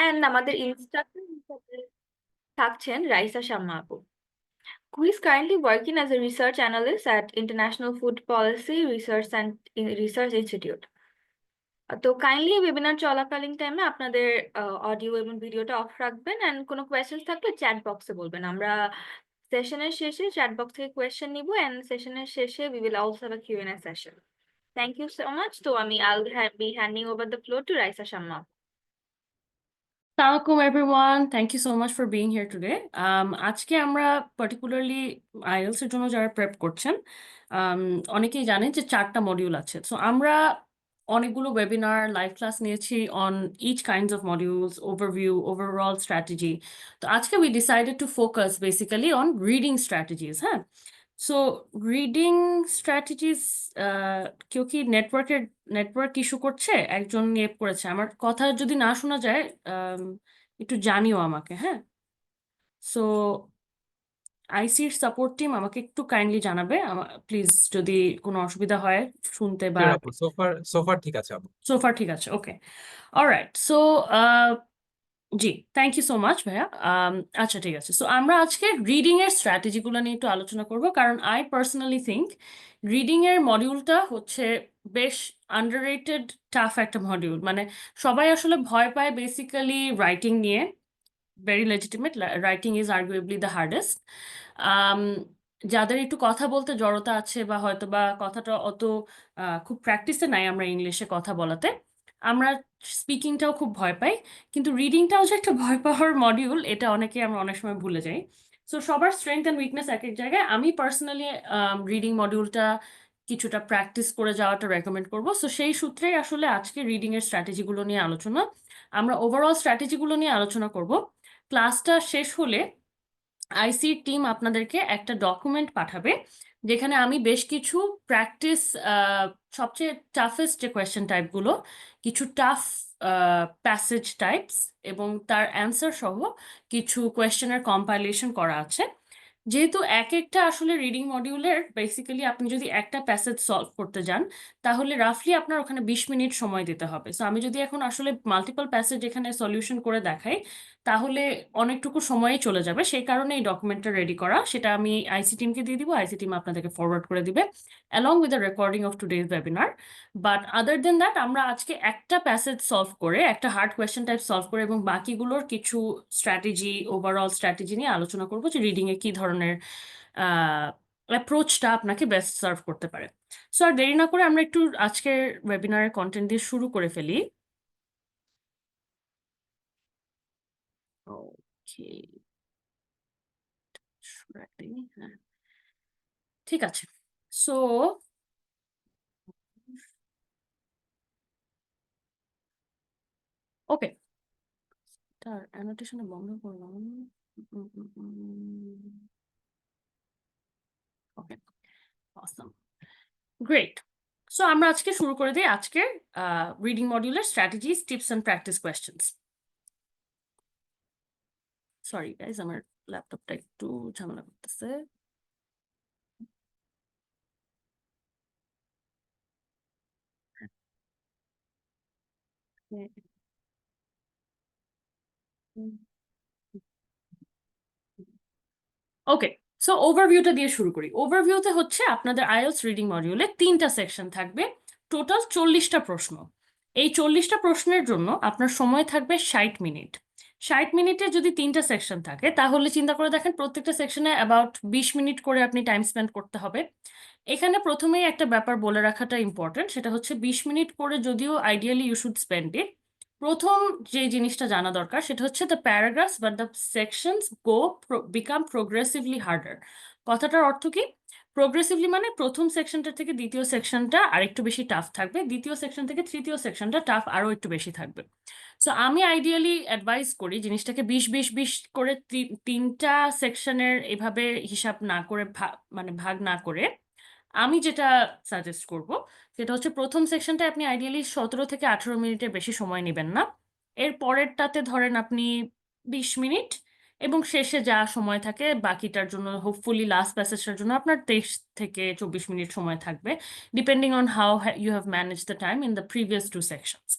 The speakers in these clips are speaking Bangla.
অ্যান্ড আমাদের ইনস্ট্রাক্টর হিসেবে থাকছেন রাইসা শাম্মা আপু, who is currently working as a research analyst at International Food Policy Research and Research Institute. তো কাইন্ডলি ওয়েবিনার চলাকালীন টাইমে আপনাদের অডিও এবং ভিডিওটা অফ রাখবেন, অ্যান্ড কোনো কোয়েশ্চেন থাকলে চ্যাট বক্সে বলবেন। আমরা সেশনের শেষে চ্যাট বক্স থেকে কোয়েশ্চেন নিব, অ্যান্ড সেশনের শেষে we will also have a Q&A session. Thank you so much. তো I'll be handing over the floor to Raisa Shamma. Assalamualaikum everyone. Thank you so much for being here today. আজকে আমরা particularly IELTS এর জন্য যারা প্রেপ করছেন, অনেকেই জানেন যে 4টা মডিউল আছে। সো আমরা অনেকগুলো ওয়েবিনার লাইভ ক্লাস নিয়েছি on each kinds of modules, overview, overall strategy. তো আজকে we decided to focus basically on reading strategies, হ্যাঁ? সো রিডিং স্ট্র্যাটেজিস, কেউ কি নেটওয়ার্ক ইস্যু করছে? একজন ইয়ে করেছে, আমার কথা যদি না শোনা যায় একটু জানিও আমাকে, হ্যাঁ? সো আইসির সাপোর্ট টিম আমাকে একটু কাইন্ডলি জানাবে প্লিজ, যদি কোনো অসুবিধা হয় শুনতে বা Sure, আপু, so far ঠিক আছে আপু। সোফার ঠিক আছে, ওকে, অলরাইট। সো জি, থ্যাংক ইউ সো মাচ ভাইয়া। আচ্ছা ঠিক আছে, সো আমরা আজকে রিডিং এর স্ট্র্যাটেজিগুলো নিয়ে একটু আলোচনা করব, কারণ আই পার্সোনালি থিঙ্ক রিডিং এর মডিউলটা হচ্ছে বেশ আন্ডাররেটেড টাফ একটা মডিউল। মানে সবাই আসলে ভয় পায় বেসিক্যালি রাইটিং নিয়ে, very legitimate, writing is arguably the hardest. যাদের একটু কথা বলতে জড়তা আছে বা হয়তো বা কথাটা অত খুব প্র্যাকটিসে নাই আমরা ইংলিশে কথা বলাতে, আমরা স্পিকিংটাও খুব ভয় পাই, কিন্তু রিডিংটাও যে একটা ভয় পাওয়ার মডিউল এটা আমরা অনেক সময় ভুলে যাই। সো সবার স্ট্রেংথ অ্যান্ড উইকনেস এক এক জায়গায়। আমি পার্সোনালি রিডিং মডিউলটা কিছুটা প্র্যাকটিস করে যাওয়াটা রেকমেন্ড করবো। সো সেই সূত্রেই আসলে আজকে রিডিং এর স্ট্র্যাটেজিগুলো নিয়ে আলোচনা, আমরা ওভারঅল স্ট্র্যাটেজিগুলো নিয়ে আলোচনা করব। ক্লাসটা শেষ হলে আইসির টিম আপনাদেরকে একটা ডকুমেন্ট পাঠাবে, যেখানে আমি বেশ কিছু প্র্যাকটিস, সবচেয়ে টাফেস্ট যে কোয়েশ্চেন টাইপগুলো, কিছু টাফ প্যাসেজ টাইপস এবং তার অ্যান্সার সহ কিছু কোয়েশ্চেনের কম্পাইলেশন করা আছে। যেহেতু এক একটা আসলে রিডিং মডিউলের বেসিক্যালি আপনি যদি একটা প্যাসেজ সলভ করতে যান, তাহলে রাফলি আপনার ওখানে 20 মিনিট সময় দিতে হবে। সো আমি যদি এখন আসলে মাল্টিপল প্যাসেজ এখানে সলিউশন করে দেখাই, তাহলে অনেকটুকু সময়ই চলে যাবে। সেই কারণে এই ডকুমেন্টটা রেডি করা, সেটা আমি আইসি টিমকে দিয়ে দিব, আইসি টিম আপনাদেরকে ফরওয়ার্ড করে দিবে along with the recording of today's webinar. But other than that, আমরা আজকে একটা প্যাসেজ সলভ করে, একটা হার্ড কোয়েশ্চেন টাইপ সলভ করে এবং বাকিগুলোর কিছু স্ট্র্যাটেজি, ওভারঅল স্ট্র্যাটেজি নিয়ে আলোচনা করবো যে রিডিং এ কি ধরনের অ্যাপ্রোচটা আপনাকে বেস্ট সার্ভ করতে পারে। সো আর দেরি না করে আমরা একটু আজকের ওয়েবিনারের কন্টেন্ট দিয়ে শুরু করে ফেলি। ওকে, হ্যাঁ ঠিক আছে। সো ওকে, তার অ্যানোটেশনে বন্ধ করলাম। ওকে, অসম, গ্রেট। সো আমরা আজকে শুরু করে দিই আজকের রিডিং মডিউলের strategies, tips and practice questions. Sorry guys, আমার ল্যাপটপটা একটু ঝামেলা করতেছে। ওকে, সো ওভারভিউটা দিয়ে শুরু করি। ওভারভিউতে হচ্ছে আপনাদের আইএলটিএস রিডিং মডিউলে 3টা সেকশন থাকবে, টোটাল 40টা প্রশ্ন। এই 40টা প্রশ্নের জন্য আপনার সময় থাকবে 60 মিনিট। 60 মিনিটে যদি 3টা সেকশন থাকে, তাহলে চিন্তা করে দেখেন প্রত্যেকটা সেকশনে অ্যাবাউট 20 মিনিট করে আপনি টাইম স্পেন্ড করতে হবে। এখানে প্রথমেই একটা ব্যাপার বলে রাখাটা ইম্পর্টেন্ট, সেটা হচ্ছে 20 মিনিট করে যদিও ideally you should spend it, প্রথম যে জিনিসটা জানা দরকার সেটা হচ্ছে দ্য প্যারাগ্রাফস বা the sections become progressively harder. কথাটার অর্থ কি? প্রোগ্রেসিভলি মানে প্রথম সেকশনটা থেকে দ্বিতীয় সেকশনটা আরেকটু বেশি টাফ থাকবে, দ্বিতীয় সেকশন থেকে তৃতীয় সেকশনটা টাফ আরো একটু বেশি থাকবে। সো আমি আইডিয়ালি অ্যাডভাইস করি জিনিসটাকে 20-20-20 করে 3টা সেকশনের এভাবে হিসাব না করে, মানে ভাগ না করে, আমি যেটা সাজেস্ট করব সেটা হচ্ছে প্রথম সেকশনটা আপনি আইডিয়ালি 17 থেকে 18 মিনিটের বেশি সময় নেবেন না। এর পরেরটাতে ধরেন আপনি 20 মিনিট, এবং শেষে যা সময় থাকে বাকিটার জন্য, হোপফুলি লাস্ট প্যাসেজটার জন্য আপনার 23 থেকে 24 মিনিট সময় থাকবে, depending on how you have manage the time in the previous 2 sections.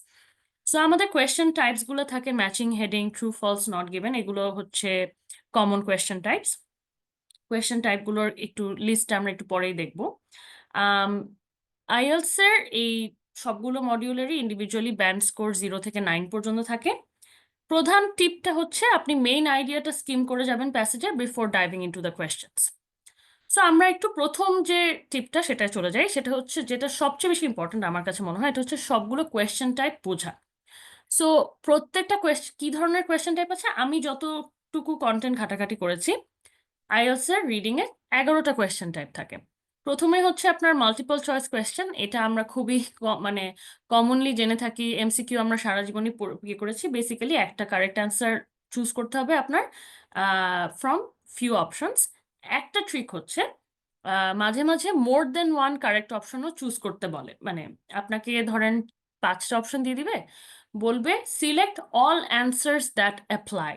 So আমাদের কোয়েশ্চেন টাইপস গুলো থাকে matching heading, true false, not given, এগুলো হচ্ছে common question types. Question type গুলোর একটু লিস্ট আমরা একটু পরেই দেখবো। আইএলটিএস এর এই সবগুলো মডিউলেরই ইন্ডিভিজুয়ালি ব্যান্ড স্কোর 0 থেকে 9 পর্যন্ত থাকে। প্রধান টিপটা হচ্ছে আপনি মেইন আইডিয়াটা স্কিম করে যাবেন প্যাসেজে before diving into the questions. So আমরা একটু প্রথম যে টিপটা সেটা চলে যাই, সেটা হচ্ছে যেটা সবচেয়ে বেশি ইম্পর্টেন্ট আমার কাছে মনে হয়, এটা হচ্ছে সবগুলো কোয়েশ্চেন টাইপ বোঝা। সো প্রত্যেকটা কোয়েশ্চেন কি ধরনের কোয়েশ্চেন টাইপ আছে, আমি যতটুকু কন্টেন্ট ঘাটাঘাটি করেছি, আইএলটিএস এর রিডিং এ 11টা কোয়েশ্চেন টাইপ থাকে। প্রথমে হচ্ছে আপনার মাল্টিপল চয়েস কোয়েশ্চেন, এটা আমরা খুবই মানে কমনলি জেনে থাকি, এমসিকিউ আমরা সারা জীবনই ইয়ে করেছি। বেসিক্যালি একটা কারেক্ট অ্যান্সার চুজ করতে হবে আপনার ফ্রম ফিউ অপশনস। একটা ট্রিক হচ্ছে মাঝে মাঝে মোর দেন ওয়ান কারেক্ট অপশনও চুজ করতে বলে, মানে আপনাকে ধরেন 5টা অপশন দিয়ে দিবে, বলবে select all answers that apply,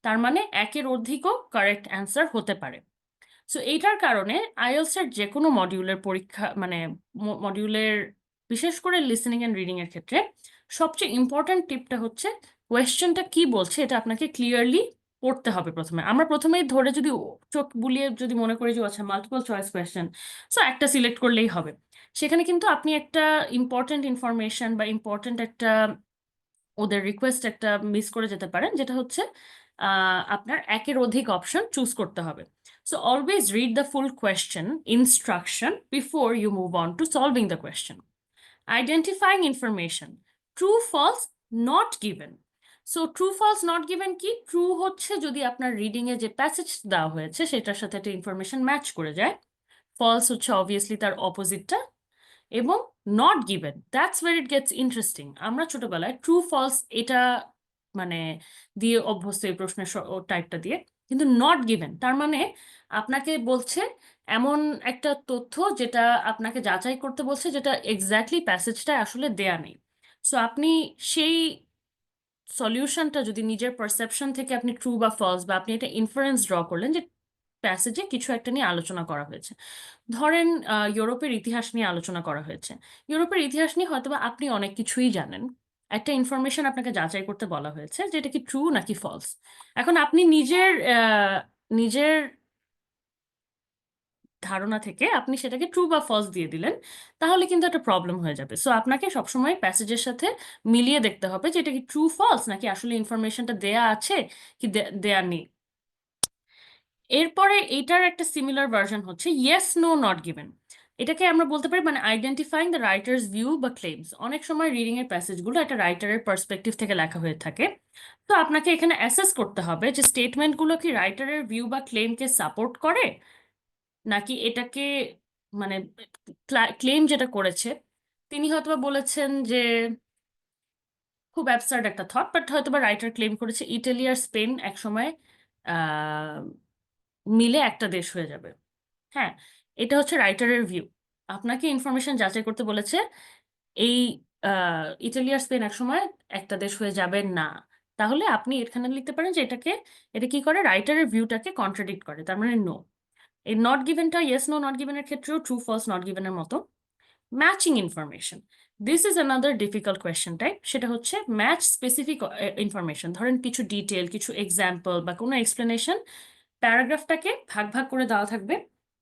তার মানে একের অধিকও কারেক্ট অ্যান্সার হতে পারে। সো এইটার কারণে আইএলটিএস এর যে কোনো মডিউলের পরীক্ষা, মানে মডিউলের বিশেষ করে লিসেনিং এন্ড রিডিং এর ক্ষেত্রে সবচেয়ে ইম্পর্ট্যান্ট টিপটা হচ্ছে কোয়েশ্চেনটা কি বলছে এটা আপনাকে ক্লিয়ারলি পড়তে হবে প্রথমে। আমরা প্রথমেই ধরে যদি চোখ বুলিয়ে যদি মনে করি যে আচ্ছা মাল্টিপল চয়েস কোয়েশ্চেন, সো একটা সিলেক্ট করলেই হবে, সেখানে কিন্তু আপনি একটা ইম্পর্ট্যান্ট ইনফরমেশন বা ইম্পর্ট্যান্ট একটা ওদের রিকোয়েস্ট একটা মিস করে যেতে পারেন, যেটা হচ্ছে আপনার একের অধিক অপশন চুজ করতে হবে। So always read the full question instruction before you move on to solving the question. Identifying information, true false, not given. So true false not given কি? ট্রু হচ্ছে যদি আপনার রিডিং এ যে প্যাসেজ দেওয়া হয়েছে সেটার সাথে একটা ইনফরমেশন ম্যাচ করে যায়। ফলস হচ্ছে অবভিয়াসলি তার অপোজিটটা। এবং not given, that's where it gets interesting. আমরা ছোটবেলায় ট্রু ফলস এটা মানে দিয়ে অভ্যস্ত, এই প্রশ্নের টাইপটা দিয়ে, কিন্তু নট গিভেন তার মানে আপনাকে বলছে এমন একটা তথ্য যেটা আপনাকে যাচাই করতে বলছে, যেটা এক্স্যাক্টলি প্যাসেজটা আসলে দেয়া নেই। সো আপনি সেই সলিউশনটা যদি নিজের পারসেপশন থেকে আপনি ট্রু বা ফলস, বা আপনি এটা ইনফারেন্স ড্র করলেন যে প্যাসেজে কিছু একটা নিয়ে আলোচনা করা হয়েছে, ধরেন ইউরোপের ইতিহাস নিয়ে আলোচনা করা হয়েছে, ইউরোপের ইতিহাস নিয়ে হয়তোবা আপনি অনেক কিছুই জানেন, একটা ইনফরমেশন আপনাকে যাচাই করতে বলা হয়েছে যে এটা কি ট্রু নাকি ফলস। এখন আপনি নিজের ধারণা থেকে আপনি সেটাকে ট্রু বা ফলস দিয়ে দিলেন, তাহলে কিন্তু একটা প্রবলেম হয়ে যাবে। সো আপনাকে সবসময় প্যাসেজের সাথে মিলিয়ে দেখতে হবে যে এটা কি ট্রু ফলস নাকি আসলে ইনফরমেশনটা দেয়া আছে কি দেয়া নেই। এরপরে এইটার একটা সিমিলার ভার্সন হচ্ছে ইয়েস নো নট গিভেন। এটাকে আমরা বলতে পারি মানে আইডেন্টিফাইং দ্য রাইটার্স ভিউ বা ক্লেমস। অনেক সময় রিডিং এর প্যাসেজগুলো একটা রাইটারের পার্সপেক্টিভ থেকে লেখা হয়ে থাকে, তো আপনাকে এখানে অ্যাসেস করতে হবে যে স্টেটমেন্টগুলো কি রাইটারের ভিউ বা ক্লেমকে সাপোর্ট করে, নাকি এটাকে মানে ক্লেম যেটা করেছে তিনি হয়তোবা বলেছেন যে খুব অ্যাবসার্ড একটা থট, বাট হয়তোবা রাইটার ক্লেম করেছে ইটালি আর স্পেন একসময় আহ মিলে একটা দেশ হয়ে যাবে। হ্যাঁ, এটা হচ্ছে রাইটারের ভিউ। আপনাকে ইনফরমেশন যাচাই করতে বলেছে এই ইটালি আর স্পেন একসময় একটা দেশ হয়ে যাবে না, তাহলে আপনি এখানে লিখতে পারেন যে এটা কি করে, রাইটারের ভিউটাকে কন্ট্রাডিক্ট করে, তার মানে নো। এই নট গিভেনটা ইয়েস নো নট গিভেনের ক্ষেত্রেও ট্রু ফলস নট গিভেনের মতো। Matching information, this is another difficult question type. সেটা হচ্ছে ম্যাচ স্পেসিফিক ইনফরমেশন, ধরেন কিছু ডিটেল, কিছু এক্সাম্পল বা কোনো এক্সপ্লেনেশন, প্যারাগ্রাফটাকে ভাগ ভাগ করে দেওয়া থাকবে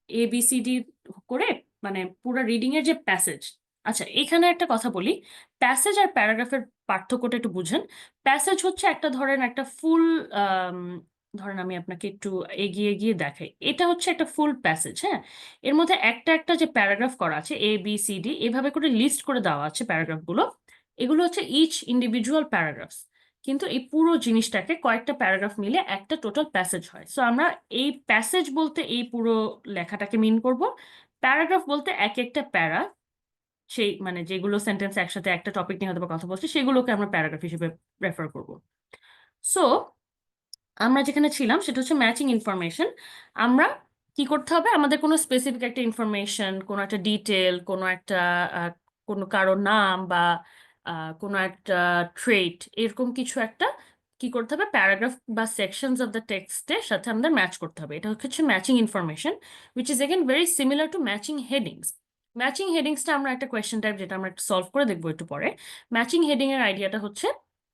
ABCD করে, মানে পুরো রিডিং এর যে প্যাসেজ। আচ্ছা, এখানে একটা কথা বলি, প্যাসেজ আর প্যারাগ্রাফের পার্থক্যটা একটু বুঝেন। প্যাসেজ হচ্ছে একটা ধরেন একটা ফুল, ধরেন আমি আপনাকে একটু এগিয়ে গিয়ে দেখাই, এটা হচ্ছে একটা ফুল প্যাসেজ। হ্যাঁ, এর মধ্যে একটা একটা যে প্যারাগ্রাফ করা আছে ABCD এভাবে করে লিস্ট করে দেওয়া আছে প্যারাগ্রাফগুলো, এগুলো হচ্ছে ইচ ইন্ডিভিজুয়াল প্যারাগ্রাফস। কিন্তু এই পুরো জিনিসটাকে কয়েকটা প্যারাগ্রাফ মিলে একটা টোটাল প্যাসেজ হয়। সো আমরা এই প্যাসেজ বলতে এই পুরো লেখাটাকে মিন করব, প্যারাগ্রাফ বলতে এক একটা প্যারা, সেই মানে যেগুলো সেন্টেন্স একসাথে একটা টপিক নিয়ে হয়তো বা কথা বলছে সেগুলোকে আমরা প্যারাগ্রাফ হিসেবে রেফার করব। সো আমরা যেখানে ছিলাম সেটা হচ্ছে ম্যাচিং ইনফরমেশন। আমরা কি করতে হবে, আমাদের কোনো স্পেসিফিক একটা ইনফরমেশন, কোনো একটা ডিটেল, কোনো একটা কোনো কারো নাম বা কোনো একটা ট্রেট, এরকম কিছু একটা কি করতে হবে, প্যারাগ্রাফ বা সেকশনস অফ দ্য টেক্সটের সাথে আমাদের ম্যাচ করতে হবে। এটা হচ্ছে matching information, which is again very similar to matching headings. Matching হেডিংসটা আমরা একটা কোয়েশ্চেন টাইপ যেটা আমরা সলভ করে দেখবো একটু পরে। ম্যাচিং হেডিং এর আইডিয়াটা হচ্ছে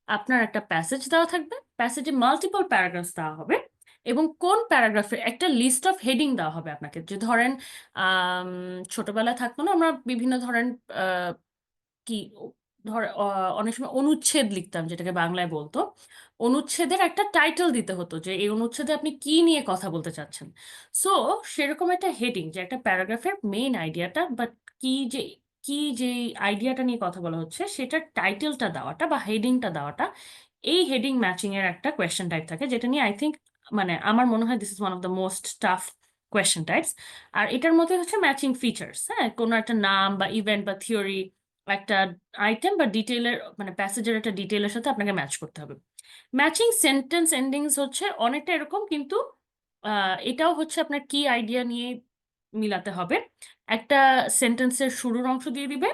আপনার একটা প্যাসেজ দেওয়া থাকবে, প্যাসেজে মাল্টিপল প্যারাগ্রাফস দেওয়া হবে এবং কোন প্যারাগ্রাফের একটা লিস্ট অফ হেডিং দেওয়া হবে আপনাকে। যে ধরেন ছোটবেলায় থাকতো না আমরা বিভিন্ন ধরেন কি অনেক সময় অনুচ্ছেদ লিখতাম যেটাকে বাংলায় বলতো, অনুচ্ছেদের একটা টাইটেল দিতে হতো যে এই অনুচ্ছেদে আপনি কি নিয়ে কথা বলতে চাচ্ছেন। সো সেরকম একটা হেডিং যে একটা প্যারাগ্রাফের মেইন আইডিয়াটা বা কি যে আইডিয়াটা নিয়ে কথা বলা হচ্ছে সেটার টাইটেলটা দেওয়াটা বা হেডিংটা দেওয়াটা, এই হেডিং ম্যাচিং এর একটা কোয়েশ্চেন টাইপ থাকে যেটা নিয়ে আই থিঙ্ক মানে আমার মনে হয় this is one of the most tough question types. আর এটার মধ্যে হচ্ছে ম্যাচিং ফিচার্স, হ্যাঁ, কোনো একটা নাম বা ইভেন্ট বা থিওরি একটা আইটেম বা ডিটেইলের মানে প্যাসেজের একটা ডিটেইলের সাথে আপনাকে ম্যাচ করতে হবে। ম্যাচিং সেন্টেন্স এন্ডিংস হচ্ছে অনেকটা এরকম, কিন্তু এটাও হচ্ছে আপনার কি আইডিয়া নিয়ে মিলাতে হবে। একটা সেন্টেন্সের শুরুর অংশ দিয়ে দিবে,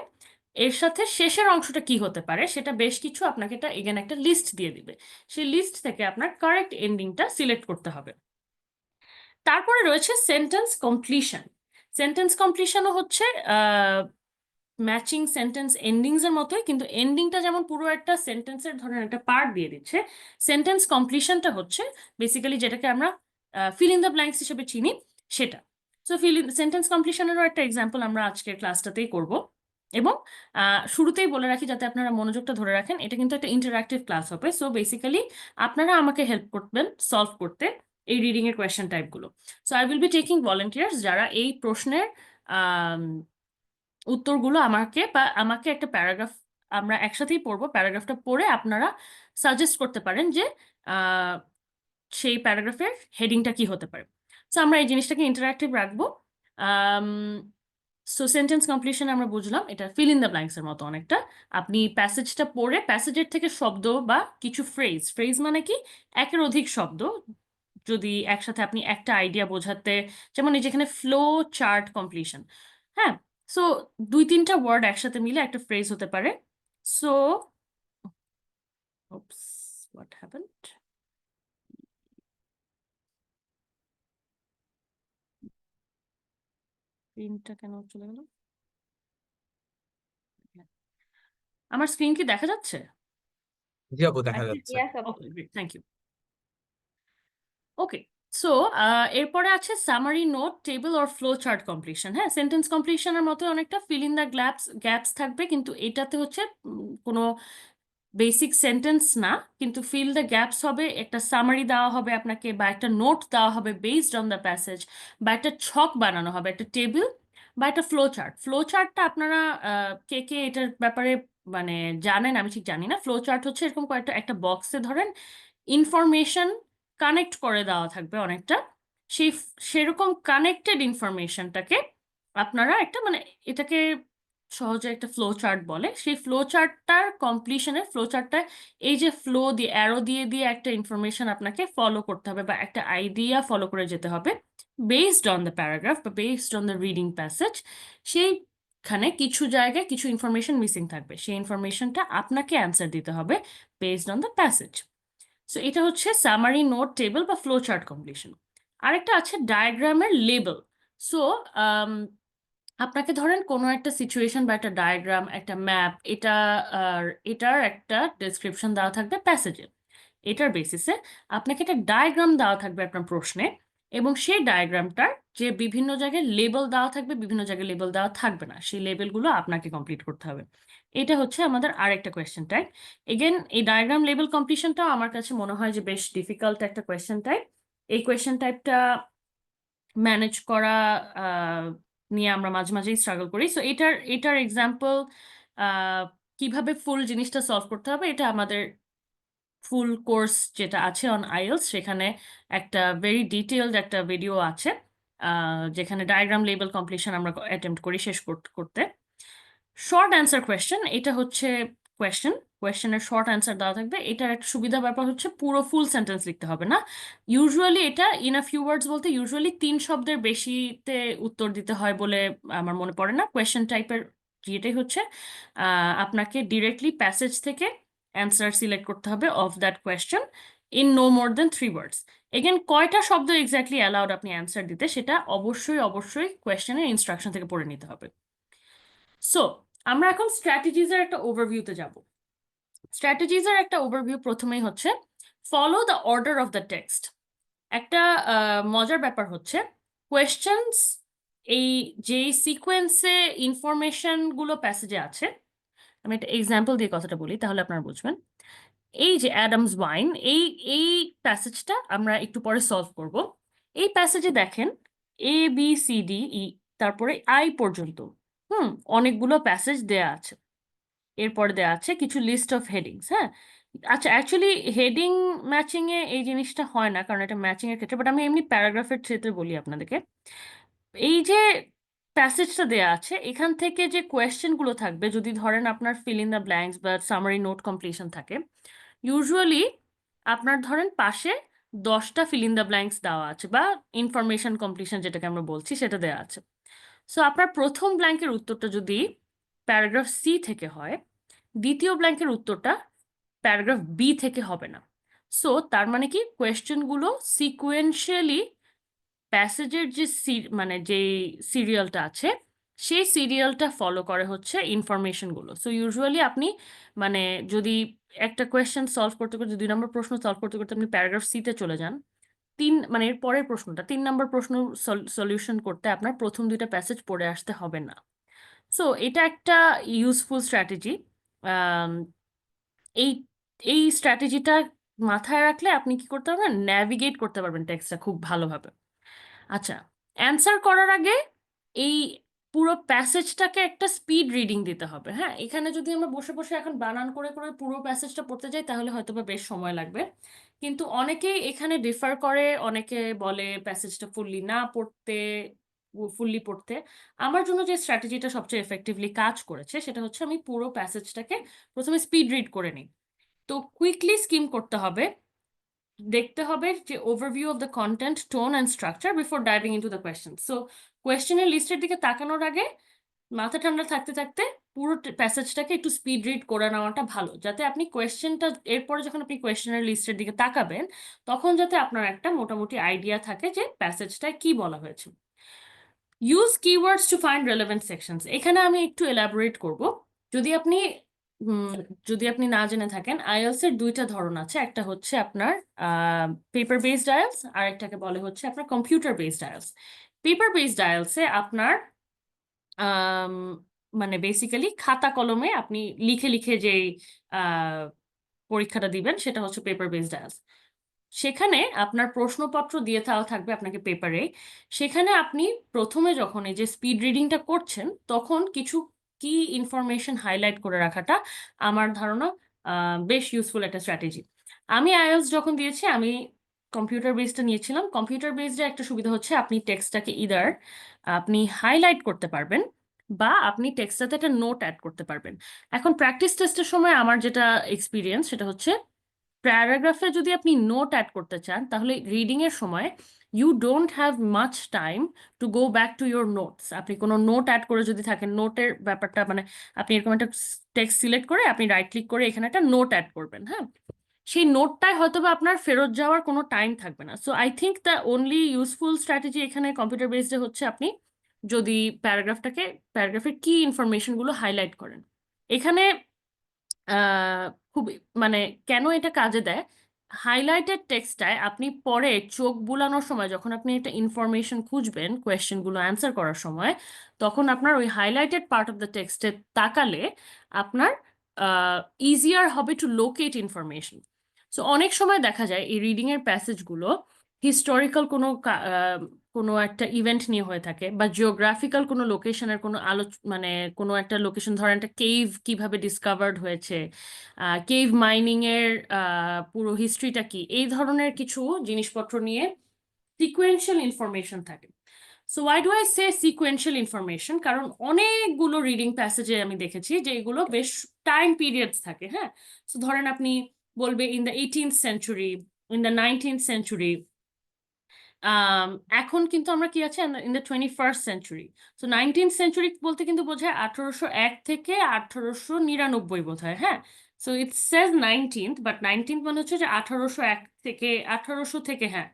এর সাথে শেষের অংশটা কি হতে পারে সেটা বেশ কিছু আপনাকে এটা এগেন একটা লিস্ট দিয়ে দিবে। সেই লিস্ট থেকে আপনার কারেক্ট এন্ডিংটা সিলেক্ট করতে হবে। তারপরে রয়েছে সেন্টেন্স কমপ্লিশন। সেন্টেন্স কমপ্লিশনও হচ্ছে ম্যাচিং সেন্টেন্স এন্ডিংস এর মতোই, কিন্তু এন্ডিংটা যেমন পুরো একটা সেন্টেন্সের ধরেন একটা পার্ট দিয়ে দিচ্ছে, সেন্টেন্স কমপ্লিশনটা হচ্ছে বেসিক্যালি যেটাকে আমরা ফিল ইন দ্য ব্ল্যাঙ্কস হিসেবে চিনি সেটা। সো সেন্টেন্স কমপ্লিশনেরও একটা এক্সাম্পল আমরা আজকের ক্লাসটাতেই করব। এবং শুরুতেই বলে রাখি যাতে আপনারা মনোযোগটা ধরে রাখেন, এটা কিন্তু একটা ইন্টারঅ্যাক্টিভ ক্লাস হবে। সো বেসিক্যালি আপনারা আমাকে হেল্প করবেন সলভ করতে এই রিডিং এর কোয়েশ্চেন টাইপগুলো। So I will be taking volunteers যারা এই প্রশ্নের উত্তরগুলো আমাকে একটা প্যারাগ্রাফ আমরা একসাথেই পড়বো, প্যারাগ্রাফটা পড়ে আপনারা সাজেস্ট করতে পারেন যে আহ, সেই প্যারাগ্রাফের হেডিংটা কি হতে পারে। সো আমরা এই জিনিসটাকে ইন্টারঅ্যাক্টিভ রাখবো। সো সেন্টেন্স কমপ্লিশন আমরা বুঝলাম এটা ফিল ইন দ্য ব্ল্যাঙ্কস এর মতো অনেকটা। আপনি প্যাসেজটা পড়ে প্যাসেজের থেকে শব্দ বা কিছু ফ্রেজ, ফ্রেজ মানে কি একের অধিক শব্দ যদি একসাথে আপনি একটা আইডিয়া বোঝাতে, যেমন এই যেখানে ফ্লো চার্ট কমপ্লিশন, হ্যাঁ, সো 2-3টা ওয়ার্ড একসাথে মিলে একটা ফ্রেজ হতে পারে। সো হোয়াট হ্যাপেন্ড, স্ক্রিনটা কেন চলে গেল? আমার স্ক্রিন কি দেখা যাচ্ছে? জি আপু, দেখা যাচ্ছে। Yes, আপু। Okay, great, thank you. Okay, so এরপরে আছে summary note, table or flow chart completion. হ্যাঁ, সেন্টেন্স কমপ্লিশনের মতো অনেকটা ফিল ইন দ্য গ্যাপস থাকবে, কিন্তু এটাতে হচ্ছে কোনো বেসিক সেন্টেন্স না, কিন্তু ফিল দ্য গ্যাপস হবে, একটা সামারি দেওয়া হবে আপনাকে বা একটা নোট দেওয়া হবে বেসড অন দ্য প্যাসেজ, বা একটা ছক বানানো হবে, একটা টেবিল বা একটা ফ্লো চার্ট। ফ্লো চার্টটা আপনারা কে কে এটার ব্যাপারে মানে জানেন, আমি ঠিক জানি না। ফ্লো চার্ট হচ্ছে এরকম কয়েকটা একটা বক্সে ধরেন ইনফরমেশন কানেক্ট করে দেওয়া থাকবে অনেকটা, সেই সেরকম কানেক্টেড ইনফরমেশনটাকে আপনারা একটা মানে এটাকে সহজে একটা ফ্লো চার্ট বলে। সেই ফ্লো চার্টটার কমপ্লিশনে, ফ্লো চার্টটা এই যে ফ্লো দিয়ে অ্যারো দিয়ে দিয়ে একটা ইনফরমেশন আপনাকে ফলো করতে হবে বা একটা আইডিয়া ফলো করে যেতে হবে বেসড অন দ্য প্যারাগ্রাফ বা based on the reading passage. সেইখানে কিছু জায়গায় কিছু ইনফরমেশন মিসিং থাকবে, সেই ইনফরমেশনটা আপনাকে অ্যান্সার দিতে হবে based on the passage. So এটা হচ্ছে সামারি নোট, টেবিল বা ফ্লো চার্ট কমপ্লিশন। আরেকটা আছে ডায়াগ্রামের লেবেল। সো আপনাকে ধরেন কোনো একটা সিচুয়েশন বা একটা ডায়াগ্রাম, একটা ম্যাপ, এটার একটা ডেসক্রিপশন দেওয়া থাকবে প্যাসেজে, এটার বেসিসে আপনাকে একটা ডায়াগ্রাম দেওয়া থাকবে আপনার প্রশ্নে, এবং সেই ডায়াগ্রামটার যে বিভিন্ন জায়গায় লেবেল দেওয়া থাকবে, বিভিন্ন জায়গায় লেবেল দেওয়া থাকবে না, সেই লেবেলগুলো আপনাকে কমপ্লিট করতে হবে। এটা হচ্ছে আমাদের আরেকটা কোয়েশ্চেন টাইপ। এগেন এই ডায়াগ্রাম লেবেল কমপ্লিশনটাও আমার কাছে মনে হয় যে বেশ ডিফিকাল্ট একটা কোয়েশ্চেন টাইপ। এই কোয়েশ্চেন টাইপটা ম্যানেজ করা নিয়ে আমরা মাঝে মাঝেই স্ট্রাগল করি। সো এটার এক্সাম্পল কিভাবে ফুল জিনিসটা সলভ করতে হবে, এটা আমাদের ফুল কোর্স যেটা আছে অন আইএলস, সেখানে একটা ভেরি ডিটেইলড একটা ভিডিও আছে যেখানে ডায়াগ্রাম লেবেল কমপ্লিশন আমরা অ্যাটেম্প্ট করি শেষ করতে। শর্ট অ্যান্সার কোয়েশ্চেন, এটা হচ্ছে কোয়েশ্চেনের শর্ট অ্যান্সার দেওয়া থাকবে। এটার একটা সুবিধা ব্যাপার হচ্ছে পুরো ফুল সেন্টেন্স লিখতে হবে না। ইউজুয়ালি এটা ইন আ ফিউ ওয়ার্ডস বলতে ইউজুয়ালি 3 শব্দের বেশিতে উত্তর দিতে হয় বলে আমার মনে পড়ে না। কোয়েশ্চেন টাইপের যেটাই হচ্ছে আপনাকে ডিরেক্টলি প্যাসেজ থেকে অ্যান্সার সিলেক্ট করতে হবে of that question in no more than 3 words. Again কয়টা শব্দ এক্স্যাক্টলি অ্যালাউড আপনি অ্যান্সার দিতে সেটা অবশ্যই অবশ্যই কোয়েশ্চেনের ইনস্ট্রাকশন থেকে পড়ে নিতে হবে। সো আমরা এখন স্ট্র্যাটেজিজের একটা ওভারভিউতে যাব। স্ট্র্যাটেজিজের একটা ওভারভিউ প্রথমেই হচ্ছে follow the order of the text. একটা মজার ব্যাপার হচ্ছে কোয়েশ্চেন্স এই যে সিকোয়েন্সে ইনফরমেশন গুলো প্যাসেজে আছে, আমি একটা এক্সাম্পল দিয়ে কথাটা বলি তাহলে আপনারা বুঝবেন। এই যে অ্যাডামস ওয়াইন, এই এই প্যাসেজটা আমরা একটু পরে সলভ করব। এই প্যাসেজে দেখেন ABCDE তারপরে I পর্যন্ত অনেকগুলো প্যাসেজ দেয়া আছে। এরপরে দেয়া আছে কিছু লিস্ট অফ হেডিংস। হ্যাঁ, আচ্ছা, অ্যাকচুয়ালি হেডিং ম্যাচিং এ এই জিনিসটা হয় না, কারণ এটা ম্যাচিং এর ক্ষেত্রে, বাট আমি এমনি প্যারাগ্রাফের ক্ষেত্রে বলি আপনাদেরকে। এই যে প্যাসেজটা দেয়া আছে, এখান থেকে যে কোয়েশ্চেন গুলো থাকবে, যদি ধরেন আপনার ফিল ইন দ্য ব্ল্যাঙ্কস বা সামারি নোট কমপ্লিশন থাকে, ইউজুয়ালি আপনার ধরেন পাশে 10টা ফিল ইন দ্য ব্ল্যাঙ্কস দেওয়া আছে বা ইনফরমেশন কমপ্লিশন যেটাকে আমরা বলছি সেটা দেওয়া আছে। সো আপনার প্রথম ব্ল্যাঙ্কের উত্তরটা যদি প্যারাগ্রাফ সি থেকে হয়, দ্বিতীয় ব্ল্যাঙ্কের উত্তরটা প্যারাগ্রাফ বি থেকে হবে না। সো তার মানে কি কোয়েশ্চেনগুলো সিকুয়েন্সিয়ালি প্যাসেজের যে মানে যে সিরিয়ালটা আছে সেই সিরিয়ালটা ফলো করে হচ্ছে ইনফরমেশনগুলো। সো ইউজুয়ালি আপনি মানে যদি একটা কোয়েশ্চেন সলভ করতে করতে 2 নম্বর প্রশ্ন সলভ করতে করতে আপনি প্যারাগ্রাফ সিতে চলে যান, মানে এর পরের প্রশ্নটা 3 নম্বর প্রশ্ন সলিউশন করতে আপনার প্রথম 2টা প্যাসেজ পড়ে আসতে হবে না। সো এটা একটা ইউজফুল স্ট্র্যাটেজি। এই এই স্ট্র্যাটেজিটা মাথায় রাখলে আপনি কি করতে পারবেন, ন্যাভিগেট করতে পারবেন টেক্সটটা খুব ভালোভাবে। আচ্ছা, অ্যান্সার করার আগে এই পুরো প্যাসেজটাকে একটা স্পিড রিডিং দিতে হবে। হ্যাঁ, এখানে যদি আমরা বসে বসে এখন বানান করে করে পুরো প্যাসেজটা পড়তে যাই তাহলে হয়তো বা বেশ সময় লাগবে, কিন্তু অনেকেই এখানে ডিফার করে, অনেকে বলে প্যাসেজটা ফুললি পড়তে। আমার জন্য যে স্ট্র্যাটেজিটা সবচেয়ে এফেক্টিভলি কাজ করেছে সেটা হচ্ছে আমি পুরো প্যাসেজটাকে প্রথমে স্পিড রিড করে নিই। তো কুইকলি স্কিম করতে হবে, দেখতে হবে যে overview of the content, tone and structure before diving into the question. So কোয়েশ্চেনের লিস্টের দিকে তাকানোর আগে মাথা ঠান্ডা থাকতে থাকতে পুরো প্যাসেজটাকে একটু স্পিড রিড করে নেওয়াটা ভালো, যাতে আপনি কোয়েশ্চেনটা এরপরে যখন আপনি কোয়েশ্চেনের লিস্টের দিকে তাকাবেন তখন যাতে আপনার একটা মোটামুটি আইডিয়া থাকে যে প্যাসেজটায় কি বলা হয়েছে। Use keywords to find relevant sections. এখানে আমি একটু এলাবোরেট করব। যদি আপনি যদি আপনি না জেনে থাকেন, আইএলস এর 2টা ধরন আছে। একটা হচ্ছে আপনার পেপার বেসড আইএলস, আর একটাকে বলে হচ্ছে আপনার computer based IELTS. Paper based আইএলসে আপনার আম, মানে বেসিক্যালি খাতা কলমে আপনি লিখে লিখে যেই আহ, পরীক্ষাটা দিবেন সেটা হচ্ছে পেপার বেসড আইএলস। সেখানে আপনার প্রশ্নপত্র দিয়ে থাকবে আপনাকে পেপারে। সেখানে আপনি প্রথমে যখন এই যে স্পিড রিডিংটা করছেন তখন কিছু কি ইনফরমেশন হাইলাইট করে রাখাটা আমার ধারণা বেশ ইউজফুল একটা স্ট্র্যাটেজি। আমি আইএলস যখন দিয়েছি আমি কম্পিউটার বেসডটা নিয়েছিলাম। কম্পিউটার বেসডে একটা সুবিধা হচ্ছে আপনি টেক্সটটাকে ইদার আপনি হাইলাইট করতে পারবেন বা আপনি টেক্সটটাতে একটা নোট অ্যাড করতে পারবেন। এখন প্র্যাকটিস টেস্টের সময় আমার যেটা এক্সপিরিয়েন্স সেটা হচ্ছে প্যারাগ্রাফে যদি আপনি নোট অ্যাড করতে চান তাহলে রিডিং এর সময় you don't have much time to go back to your notes. আপনি কোনো নোট অ্যাড করে যদি থাকেন, নোটের ব্যাপারটা মানে আপনি এরকম একটা টেক্সট সিলেক্ট করে আপনি রাইট ক্লিক করে এখানে একটা নোট অ্যাড করবেন। হ্যাঁ, সেই নোটটায় হয়তো বা আপনার ফেরত যাওয়ার কোনো টাইম থাকবে না। So I think the only useful strategy এখানে কম্পিউটার বেসডে হচ্ছে আপনি যদি প্যারাগ্রাফের কি ইনফরমেশনগুলো হাইলাইট করেন। এখানে আহ, খুব মানে কেন এটা কাজে দেয়, হাইলাইটেড টেক্সটটায় আপনি পরে চোখ বুলানোর সময় যখন আপনি একটা ইনফরমেশন খুঁজবেন কোয়েশ্চেনগুলো অ্যান্সার করার সময়, তখন আপনার ওই হাইলাইটেড পার্ট অফ দ্য টেক্সটে তাকালে আপনার ইজিয়ার হবে টু লোকেট ইনফরমেশন। সো অনেক সময় দেখা যায় এই রিডিং এর প্যাসেজগুলো হিস্টোরিক্যাল কোনো একটা ইভেন্ট নিয়ে হয়ে থাকে বা জিওগ্রাফিক্যাল কোনো লোকেশনের কোনো মানে কোনো একটা লোকেশন, ধরেন একটা কেভ কিভাবে ডিসকভার্ড হয়েছে, কেভ মাইনিং এর পুরো হিস্ট্রিটা কি, এই ধরনের কিছু জিনিসপত্র নিয়ে সিকুয়েন্সিয়াল ইনফরমেশন থাকে। So why do I say sequential information, কারণ অনেকগুলো রিডিং প্যাসেজে আমি দেখেছি যে এগুলো বেশ টাইম পিরিয়ডস থাকে। হ্যাঁ, সো ধরেন আপনি বলবে in the 18th century, in the 19th century. এখন কিন্তু আমরা কি আছে in the 21st century. So 19th century বলতে কিন্তু বোঝায় 1801 থেকে 1899 বোধ হয়। হ্যাঁ, so it Sage 19th, but 19th মানে হচ্ছে যে 1800 থেকে হ্যাঁ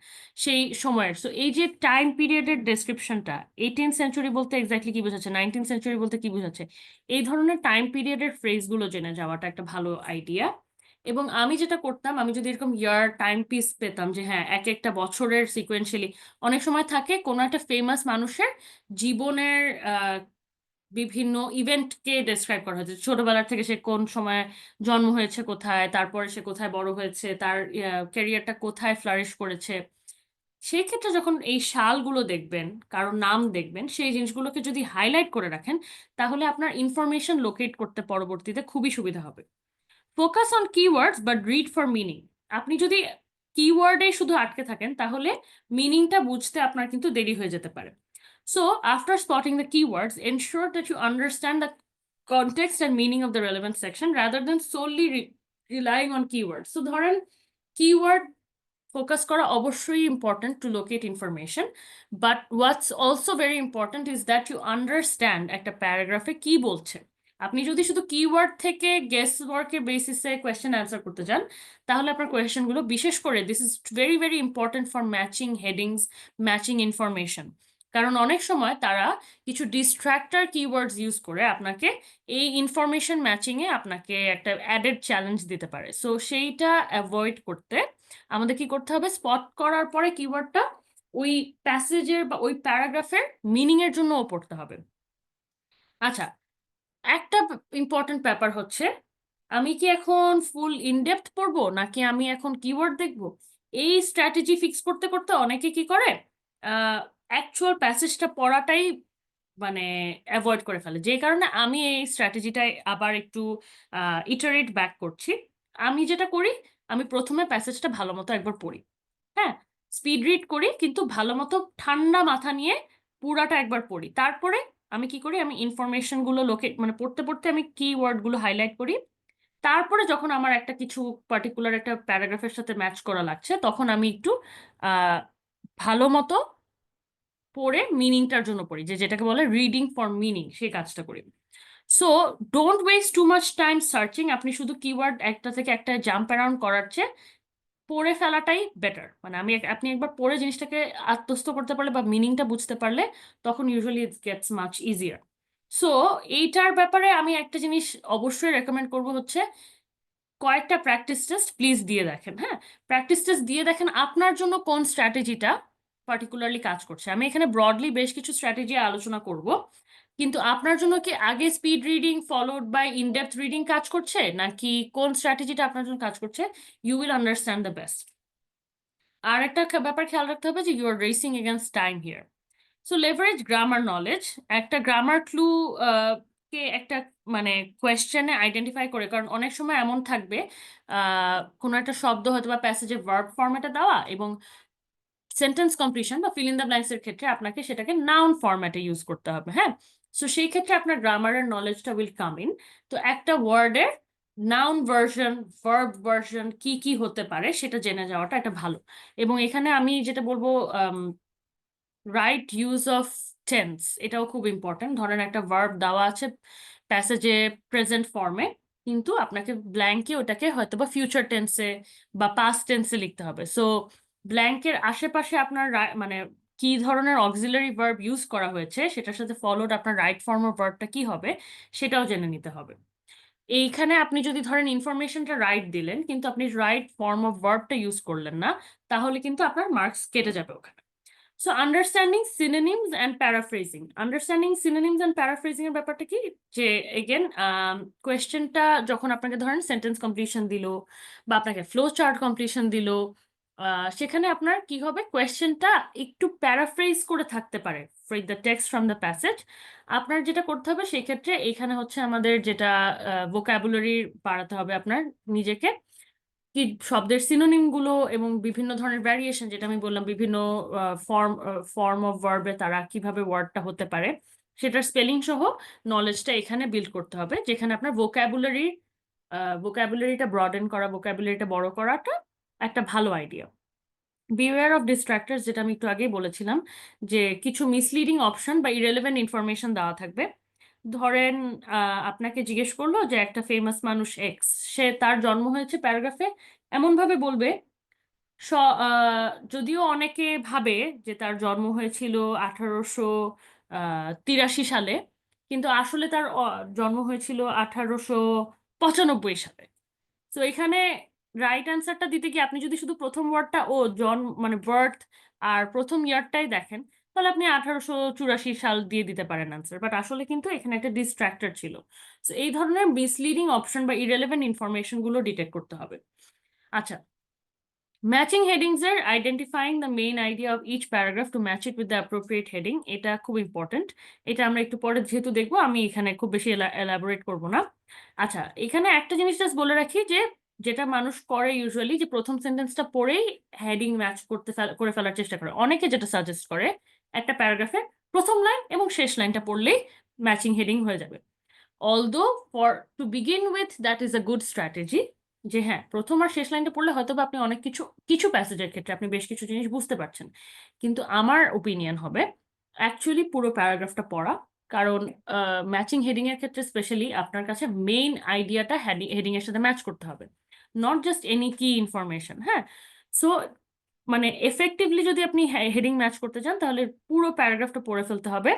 সেই সময়ের। সো এই যে টাইম পিরিয়ডের ডেসক্রিপশনটা 18th সেঞ্চুরি বলতে এক্স্যাক্টলি কি বোঝাচ্ছে, 19th সেঞ্চুরি বলতে কি বোঝাচ্ছে, এই ধরনের টাইম পিরিয়ডের ফ্রেজগুলো জেনে যাওয়াটা একটা ভালো আইডিয়া। এবং আমি যেটা করতাম, আমি যদি এরকম ইয়ার টাইম পিস পেতাম যে হ্যাঁ এক একটা বছরের সিকোয়েন্সিয়ালি, অনেক সময় থাকে কোনো একটা ফেমাস মানুষের জীবনের বিভিন্ন ইভেন্টকে ডেসক্রাইব করা হয়েছে, ছোটবেলা থেকে সে কোন সময় জন্ম হয়েছে, কোথায়, তারপরে সে কোথায় বড় হয়েছে, তার ক্যারিয়ারটা কোথায় ফ্লারিশ করেছে। সেই ক্ষেত্রে যখন এই সালগুলো দেখবেন, কারোর নাম দেখবেন, সেই জিনিসগুলোকে যদি হাইলাইট করে রাখেন, তাহলে আপনার ইনফরমেশন লোকেট করতে পরবর্তীতে খুবই সুবিধা হবে। Focus on keywords but read for meaning. আপনি যদি কিওয়ার্ডে শুধু আটকে থাকেন, তাহলে মিনিংটা বুঝতে আপনার কিন্তু দেরি হয়ে যেতে পারে। So, after spotting the keywords, ensure that you understand the context and meaning of the relevant section rather than solely relying on keywords. So, ধরেন keyword focus করা অবশ্যই important to locate information, but what's also very important is that you understand একটা প্যারাগ্রাফে কি বলছে। আপনি যদি শুধু কিওয়ার্ড থেকে গেস ওয়ার্কের বেসিসে কোয়েশ্চেন অ্যান্সার করতে যান, তাহলে আপনার কোয়েশ্চেনগুলো, বিশেষ করে this is very very important for matching headings, matching information. কারণ অনেক সময় তারা কিছু ডিস্ট্রাক্টর কিওয়ার্ডস ইউজ করে আপনাকে এই ইনফরমেশন ম্যাচিংয়ে আপনাকে একটা অ্যাডেড চ্যালেঞ্জ দিতে পারে। সো সেইটা অ্যাভয়েড করতে আমাদের কি করতে হবে, স্পট করার পরে কিওয়ার্ডটা ওই প্যাসেজের বা ওই প্যারাগ্রাফের মিনিং এর জন্যও পড়তে হবে। আচ্ছা, একটা ইম্পর্টেন্ট ব্যাপার হচ্ছে, আমি কি এখন ফুল ইনডেপথ পড়বো নাকি আমি এখন কিওয়ার্ড দেখবো, এই স্ট্র্যাটেজি ফিক্স করতে করতে অনেকে কি করে অ্যাকচুয়াল প্যাসেজটা পড়াটাই মানে অ্যাভয়েড করে ফেলে। যে কারণে আমি এই স্ট্র্যাটেজিটাই আবার একটু ইটারেট ব্যাক করছি। আমি যেটা করি, আমি প্রথমে প্যাসেজটা ভালো মতো একবার পড়ি, হ্যাঁ, স্পিড রিড করি, কিন্তু ভালো মতো ঠান্ডা মাথা নিয়ে পুরাটা একবার পড়ি। তারপরে আমি কি করি, আমি ইনফরমেশনগুলো মানে পড়তে পড়তে আমি কিওয়ার্ডগুলো হাইলাইট করি। তারপরে যখন আমার একটা কিছু পার্টিকুলার একটা প্যারাগ্রাফের সাথে ম্যাচ করা লাগছে, তখন আমি একটু আহ, ভালো মতো পড়ে মিনিংটার জন্য পড়ি, যেটাকে বলে রিডিং ফর মিনিং, সেই কাজটা করি। So don't waste too much time searching. আপনি শুধু কিওয়ার্ড একটা থেকে একটা জাম্প অ্যারাউন্ড করার চেয়ে পড়ে ফেলাটাই বেটার। মানে আপনি একবার পড়ে জিনিসটাকে আত্মস্থ করতে পারলে বা মিনিংটা বুঝতে পারলে, তখন usually it gets much easier. So এইটার ব্যাপারে আমি একটা জিনিস অবশ্যই রেকমেন্ড করবো হচ্ছে, কয়েকটা প্র্যাকটিস টেস্ট প্লিজ দিয়ে দেখেন। হ্যাঁ, প্র্যাকটিস টেস্ট দিয়ে দেখেন আপনার জন্য কোন স্ট্র্যাটেজিটা পার্টিকুলারলি কাজ করছে। আমি এখানে ব্রডলি বেশ কিছু স্ট্র্যাটেজি আলোচনা করব, কিন্তু আপনার জন্য কি আগে speed reading followed by in depth reading কাজ করছে, নাকি কোন স্ট্র্যাটেজিটা আপনার জন্য কাজ করছে, you will understand the best. আর একটা ব্যাপার খেয়াল রাখতে হবে যে you are racing against time here. So leverage grammar knowledge. একটা গ্রামার ক্লু কে একটা মানে কোয়েশ্চেনে আইডেন্টিফাই করে, কারণ অনেক সময় এমন থাকবে কোনো একটা শব্দ হয়তো বা প্যাসেজে ভার্ব ফরম্যাটে দেওয়া, এবং সেন্টেন্স কমপ্লিশন বা ফিল ইন দ্য ব্ল্যাঙ্কস এর ক্ষেত্রে আপনাকে সেটাকে নাউন ফরম্যাটে ইউজ করতে হবে। হ্যাঁ, সো সেই ক্ষেত্রে আপনার গ্রামারের নলেজটা উইল কাম ইন। তো একটা ওয়ার্ডের নাউন ভার্সন, ভার্ব ভার্সন কি কি হতে পারে সেটা জেনে যাওয়াটা এটা ভালো। এবং এখানে আমি যেটা বলবো, রাইট ইউজ অফ টেন্স, এটাও খুব ইম্পর্টেন্ট। ধরেন একটা ভার্ব দেওয়া আছে প্যাসেজে প্রেজেন্ট ফর্মে, কিন্তু আপনাকে ব্ল্যাঙ্কে ওটাকে হয়তো বা ফিউচার টেন্সে বা পাস্ট টেন্সে লিখতে হবে। সো ব্ল্যাঙ্কের আশেপাশে আপনার মানে কি ধরনের অক্সিলারি ভার্ব ইউজ করা হয়েছে, সেটার সাথে ফলোড আপনার রাইট ফর্ম অফ ভার্বটা কি হবে, সেটাও জেনে নিতে হবে। এইখানে আপনি যদি ধরেন ইনফরমেশনটা রাইট দিলেন, কিন্তু আপনি রাইট ফর্ম অফ ভার্বটা ইউজ করলেন না, তাহলে কিন্তু আপনার মার্কস কেটে যাবে ওখানে। So understanding synonyms and paraphrasing. Understanding synonyms and paraphrasing এর ব্যাপারটা কি, যে এগেন কোয়েশ্চেনটা যখন আপনাকে ধরেন সেন্টেন্স কমপ্লিশন দিল বা আপনাকে ফ্লো চার্ট কমপ্লিশন দিল, সেখানে আপনার কি হবে, কোয়েশ্চেনটা একটু প্যারাফ্রেজ করে থাকতে পারে from the text from the passage. আপনার যেটা করতে হবে সেই ক্ষেত্রে, এখানে হচ্ছে আমাদের যেটা ভোকাবুলারি বাড়াতে হবে আপনার নিজেকে, কি শব্দের সিনোনিম গুলো এবং বিভিন্ন ধরনের ভ্যারিয়েশন, যেটা আমি বললাম বিভিন্ন ফর্ম অফ ভার্বে তারা কিভাবে ওয়ার্ডটা হতে পারে, সেটার স্পেলিং সহ নলেজটা এখানে বিল্ড করতে হবে, যেখানে আপনার ভোকাবুলারিটা ব্রডেন করা, ভোকাবুলারিটা বড় করাটা একটা ভালো আইডিয়া। বিওয়্যার অফ ডিস্ট্রাক্টরস, যেটা আমি একটু আগেই বলেছিলাম, যে কিছু মিসলিডিং অপশন বা ইরেলেভেন্ট ইনফরমেশন দেওয়া থাকবে। ধরেন আপনাকে জিজ্ঞেস করলো যে একটা ফেমাস মানুষ এক্স, সে তার জন্ম হয়েছে প্যারাগ্রাফে, এমন ভাবে বলবে যদিও অনেকে ভাবে যে তার জন্ম হয়েছিল 1883 সালে, কিন্তু আসলে তার জন্ম হয়েছিল 1895 সালে। তো এখানে রাইট অ্যান্সারটা দিতে গিয়ে আপনি যদি শুধু প্রথম ওয়ার্ডটা ও জন্ম মানে বার্থ আর প্রথম ইয়ারটাই দেখেন, তাহলে আপনি 1884 সাল দিয়ে দিতে পারেন অ্যান্সার, বাট আসলে কিন্তু এখানে একটা ডিস্ট্রাক্টর ছিল। তো এই ধরনের মিসলিডিং অপশন বা ইরেলেভেন্ট ইনফরমেশন গুলো ডিটেক্ট করতে হবে। আচ্ছা, ম্যাচিং হেডিংস এর identifying the main idea of each paragraph to match it with the appropriate heading, এটা খুব ইম্পর্টেন্ট। এটা আমরা একটু পরে যেহেতু দেখবো, আমি এখানে খুব বেশি এলাবোরেট করব না। আচ্ছা, এখানে একটা জিনিস জাস্ট বলে রাখি যে যেটা মানুষ করে ইউজুয়ালি, যে প্রথম সেন্টেন্সটা পড়েই হেডিং ম্যাচ করে ফেলার চেষ্টা করে। অনেকে যেটা সাজেস্ট করে, একটা প্যারাগ্রাফে প্রথম লাইন এবং শেষ লাইনটা পড়লেই ম্যাচিং হেডিং হয়ে যাবে। Although to begin with that is a good strategy, যে হ্যাঁ প্রথম আর শেষ লাইনটা পড়লে হয়তো বা আপনি অনেক কিছু কিছু প্যাসেজের ক্ষেত্রে আপনি বেশ কিছু জিনিস বুঝতে পারছেন, কিন্তু আমার ওপিনিয়ন হবে অ্যাকচুয়ালি পুরো প্যারাগ্রাফটা পড়া। কারণ ম্যাচিং হেডিং এর ক্ষেত্রে স্পেশালি আপনার কাছে মেইন আইডিয়াটা হেডিং এর সাথে ম্যাচ করতে হবে, নট জাস্ট এনি কি ইনফরমেশন। হ্যাঁ, সো মানে এফেক্টিভলি যদি আপনি হেডিং ম্যাচ করতে চান, তাহলে পুরো প্যারাগ্রাফটা পড়ে ফেলতে হবে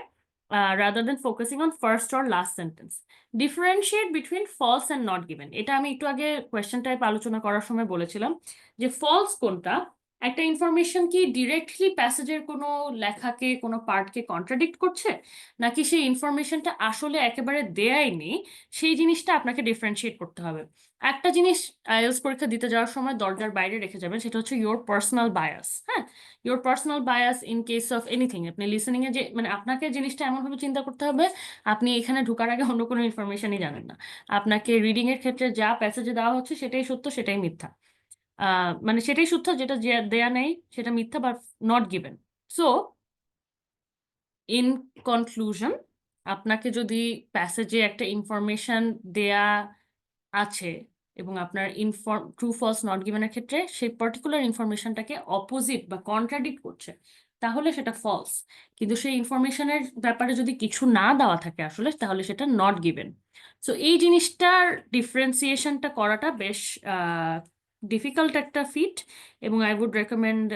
rather than focusing on first or last sentence. Differentiate between false and not given. এটা আমি একটু আগে কোয়েশ্চেন টাইপ আলোচনা করার সময় বলেছিলাম যে ফলস কোনটা, একটা ইনফরমেশন কি ডিরেক্টলি প্যাসেজের কোনো লেখাকে কোনো পার্টকে কন্ট্রাডিক্ট করছে, নাকি সেই ইনফরমেশনটা আসলে একেবারে দেয়াই নেই, সেই জিনিসটা আপনাকে ডিফারেন্সিয়েট করতে হবে। একটা জিনিস আইএলটিএস পরীক্ষা দিতে যাওয়ার সময় দরজার বাইরে রেখে যাবেন, সেটা হচ্ছে ইয়োর পার্সোনাল বায়াস। হ্যাঁ, your personal bias in case of anything. আপনি লিসেনিং এ যে মানে আপনাকে জিনিসটা এমনভাবে চিন্তা করতে হবে, আপনি এখানে ঢোকার আগে অন্য কোনো ইনফরমেশনই জানেন না। আপনাকে রিডিং এর ক্ষেত্রে যা প্যাসেজে দেওয়া হচ্ছে সেটাই সত্য, সেটাই মিথ্যা। মানে সেটাই সত্য, যেটা দেয়া নেই সেটা মিথ্যা বা not given. So in conclusion, আপনাকে যদি প্যাসেজে একটা ইনফরমেশন দেয়া আছে এবং আপনার ট্রু ফলস নট গিভেনের ক্ষেত্রে সেই পার্টিকুলার ইনফরমেশনটাকে অপোজিট বা কন্ট্রাডিক্ট করছে, তাহলে সেটা ফলস। কিন্তু সেই ইনফরমেশনের ব্যাপারে যদি কিছু না দেওয়া থাকে আসলে, তাহলে সেটা নট গিভেন। সো এই জিনিসটার ডিফারেন্সিয়েশনটা করাটা বেশ ডিফিকাল্ট একটা ফিট, এবং I would recommend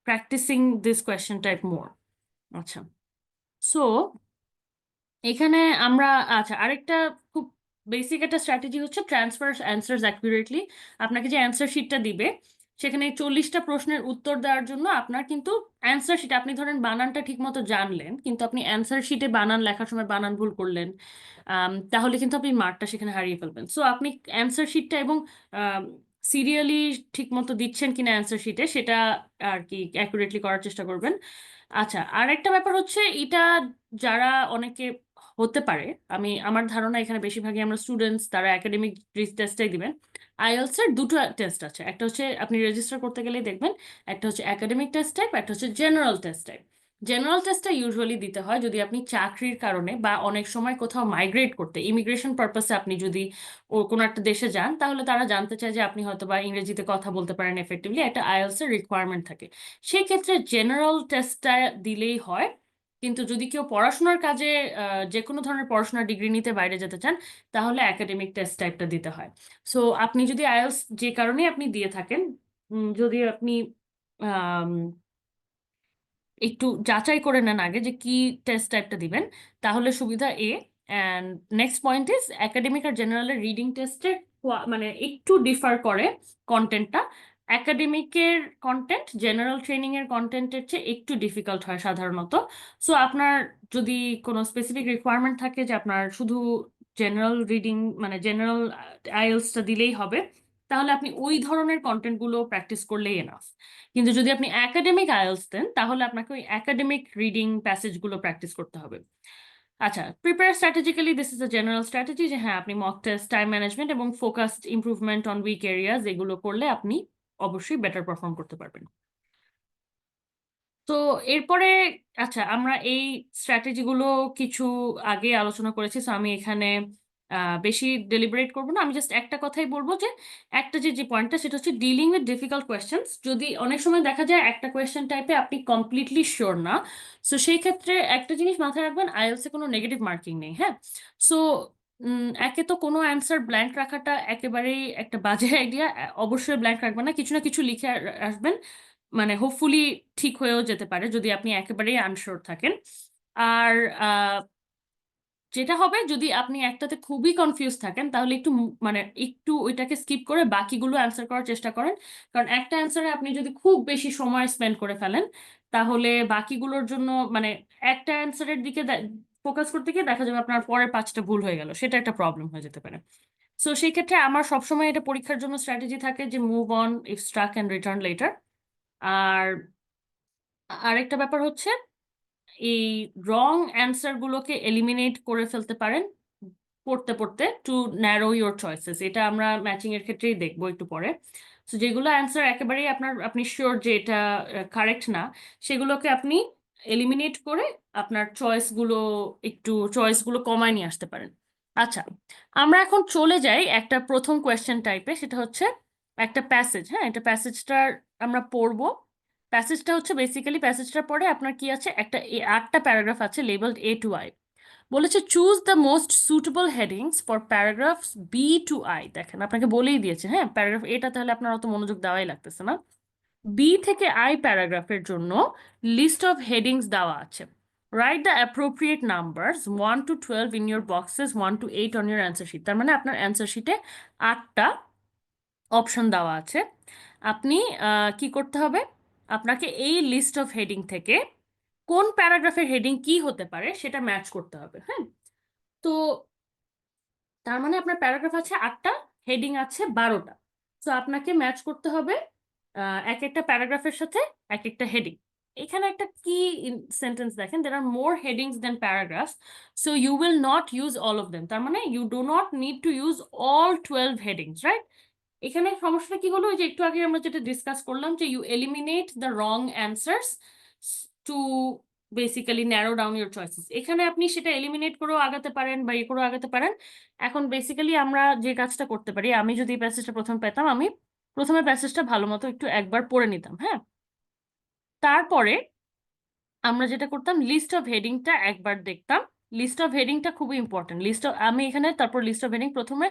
practising this question type more. আচ্ছা, সো এখানে আমরা, আচ্ছা আরেকটা খুব বেসিক একটা স্ট্র্যাটেজি হচ্ছে ট্রান্সফার অ্যান্সার্স অ্যাকুরেটলি। আপনাকে যে অ্যান্সার শিটটা দিবে, সেখানে 40টা প্রশ্নের উত্তর দেওয়ার জন্য আপনার কিন্তু অ্যান্সার শিট, আপনি ধরেন বানানটা ঠিক মতো জানলেন, কিন্তু আপনি অ্যান্সার শিটে বানান লেখার সময় বানান ভুল করলেন, তাহলে কিন্তু আপনি মার্কটা সেখানে হারিয়ে ফেলবেন। সো আপনি অ্যান্সার শিটটা এবং সিরিয়ালি ঠিক মতো দিচ্ছেন কিনা অ্যান্সার শিটে, সেটা আর কি অ্যাকুরেটলি করার চেষ্টা করবেন। আচ্ছা, আর একটা ব্যাপার হচ্ছে এটা, যারা অনেকে হতে পারে, আমার ধারণা এখানে বেশিরভাগই আমরা স্টুডেন্টস, তারা একাডেমিক টেস্টটাই দিবেন। আইএলটিএস এর দুটো টেস্ট আছে, একটা হচ্ছে আপনি রেজিস্টার করতে গেলেই দেখবেন, একটা হচ্ছে একাডেমিক টেস্ট টাইপ, একটা হচ্ছে জেনারেল টেস্ট টাইপ। জেনারেল টেস্টটা ইউজুয়ালি দিতে হয় যদি আপনি চাকরির কারণে বা অনেক সময় কোথাও মাইগ্রেট করতে, ইমিগ্রেশন পারপাসে আপনি যদি কোনো একটা দেশে যান, তাহলে তারা জানতে চায় যে আপনি হয়তো বা ইংরেজিতে কথা বলতে পারেন এফেক্টিভলি, একটা আইএলটিএস এর রিকোয়ারমেন্ট থাকে। সেই ক্ষেত্রে জেনারেল টেস্টটা দিলেই হয়। কিন্তু যদি কেউ পড়াশোনার কাজে যে কোনো ধরনের পড়াশোনার ডিগ্রি নিতে বাইরে যেতে চান, তাহলে একাডেমিক টেস্ট টাইপটা দিতে হয়। সো আপনি যদি আইএলটিএস যে কারণে আপনি দিয়ে থাকেন, যদি আপনি আম, একটু যাচাই করে নেন আগে যে কি টেস্ট টাইপটা দিবেন, তাহলে সুবিধা এ। And next point is academic আর জেনারেলের রিডিং টেস্টের মানে একটু ডিফার করে কন্টেন্টটা। একাডেমিকের কন্টেন্ট জেনারেল ট্রেনিং এর কন্টেন্টের চেয়ে একটু ডিফিকাল্ট হয় সাধারণত। সো আপনার যদি কোনো স্পেসিফিক রিকোয়ারমেন্ট থাকে যে আপনার শুধু জেনারেল রিডিং মানে জেনারেল আইএলটিএসটা দিলেই হবে, তাহলে আপনি ওই ধরনের কন্টেন্টগুলো প্র্যাকটিস করলেই এনাফ। কিন্তু যদি আপনি একাডেমিক আইএলটিএস দেন, তাহলে আপনাকে ওই একাডেমিক রিডিং প্যাসেজগুলো প্র্যাকটিস করতে হবে। আচ্ছা, prepare strategically, this is a general strategy, যে হ্যাঁ আপনি মক টেস্ট, টাইম ম্যানেজমেন্ট এবং focused improvement on weak areas, এগুলো করলে আপনি অবশ্যই বেটার পারফর্ম করতে পারবেন। তো এরপরে, আচ্ছা আমরা এই স্ট্র্যাটেজিগুলো কিছু আগে আলোচনা করেছি, তো আমি এখানে বেশি ডেলিবারেট করবো না, আমি জাস্ট একটা কথাই বলবো যে একটা যে পয়েন্টটা সেটা হচ্ছে ডিলিং উইথ ডিফিকাল্ট কোয়েশ্চেন্স। যদি অনেক সময় দেখা যায় একটা কোয়েশ্চেন টাইপে আপনি কমপ্লিটলি শিওর না, সো সেই ক্ষেত্রে একটা জিনিস মাথায় রাখবেন, আইএলস এ কোনো নেগেটিভ মার্কিং নেই, হ্যাঁ। সো একে তো কোনো অ্যান্সার ব্ল্যাঙ্ক রাখাটা একেবারেই একটা বাজে আইডিয়া। অবশ্যই ব্ল্যাঙ্ক রাখবেন না, কিছু না কিছু লিখে আসবেন, মানে হোপফুলি ঠিক হয়েও যেতে পারে যদি আপনি একেবারেই আনশিওর থাকেন। আর যেটা হবে, যদি আপনি একটাতে খুবই কনফিউজ থাকেন তাহলে একটু মানে একটু ওইটাকে স্কিপ করে বাকিগুলো অ্যান্সার করার চেষ্টা করেন। কারণ একটা অ্যান্সারে আপনি যদি খুব বেশি সময় স্পেন্ড করে ফেলেন তাহলে বাকিগুলোর জন্য মানে একটা অ্যান্সারের দিকে ফোকাস করতে গিয়ে দেখা যাবে আপনার পরের 5টা ভুল হয়ে গেল, সেটা একটা প্রবলেম হয়ে যেতে পারে। সো সেই ক্ষেত্রে আমার সবসময় এটা পরীক্ষার জন্য স্ট্র্যাটেজি থাকে যে move on if stuck and return later. আর আরেকটা ব্যাপার হচ্ছে এই রং অ্যান্সার গুলোকে এলিমিনেট করে ফেলতে পারেন পড়তে পড়তে, টু ন্যারো ইউর চয়েসেস। এটা আমরা ম্যাচিং এর ক্ষেত্রেই দেখবো একটু পরে। তো যেগুলো অ্যান্সার একেবারেই আপনি শিওর যে এটা কারেক্ট না, সেগুলোকে আপনি এলিমিনেট করে আপনার চয়েসগুলো কমায় নিয়ে আসতে পারেন। আচ্ছা, আমরা এখন চলে যাই একটা প্রথম কোয়েশ্চেন টাইপে, সেটা হচ্ছে একটা প্যাসেজ। হ্যাঁ, এটা প্যাসেজটার আমরা পড়বো। প্যাসেজটা হচ্ছে বেসিক্যালি প্যাসেজটার পরে আপনার কি আছে, একটা 8টা প্যারাগ্রাফ আছে লেবেলড A to I। বলেছে choose the most suitable headings for paragraphs B to I। দেখেন আপনাকে বলেই দিয়েছে, হ্যাঁ, প্যারাগ্রাফ এটা তাহলে আপনার অত মনোযোগ দেওয়াই লাগতেছে না। B থেকে I প্যারাগ্রাফের জন্য লিস্ট অফ হেডিংস দেওয়া আছে। Write the appropriate numbers 1 to 12 in your boxes 1 to 8 on your answer sheet. তার মানে আপনার অ্যান্সার শিটে 8টা অপশন দেওয়া আছে। আপনি কি করতে হবে, আপনাকে এই লিস্ট অফ হেডিং থেকে কোন প্যারাগ্রাফের হেডিং কি হতে পারে সেটা ম্যাচ করতে হবে। হ্যাঁ, তো তার মানে আপনার প্যারাগ্রাফ আছে 8টা, হেডিং আছে 12টা। তো আপনাকে ম্যাচ করতে হবে এক একটা প্যারাগ্রাফের সাথে এক একটা হেডিং। এখানে একটা কি সেন্টেন্স দেখেন, there are more headings than paragraph, so you will not use all of them. তার মানে you do not need to use all 12 headings, right? এখানে সমস্যাটা কি হলো, ওই যে একটু আগে আমরা যেটা ডিসকাস করলাম যে you eliminate the wrong answers to basically narrow down your choices. এখানে আপনি সেটা এলিমিনেট করেও আগাতে পারেন বা করেও আগাতে পারেন। এখন বেসিক্যালি আমরা যে কাজটা করতে পারি, আমি যদি প্যাসেজটা প্রথম পেতাম, আমি প্রথমে প্যাসেজটা ভালো মতো একটু একবার পড়ে নিতাম, হ্যাঁ। তারপরে আমরা যেটা করতাম, লিস্ট অফ হেডিংটা একবার দেখতাম। লিস্ট অফ হেডিংটা খুবই ইম্পর্টেন্ট। আমি এখানে তারপর লিস্ট অফ হেডিং প্রথমে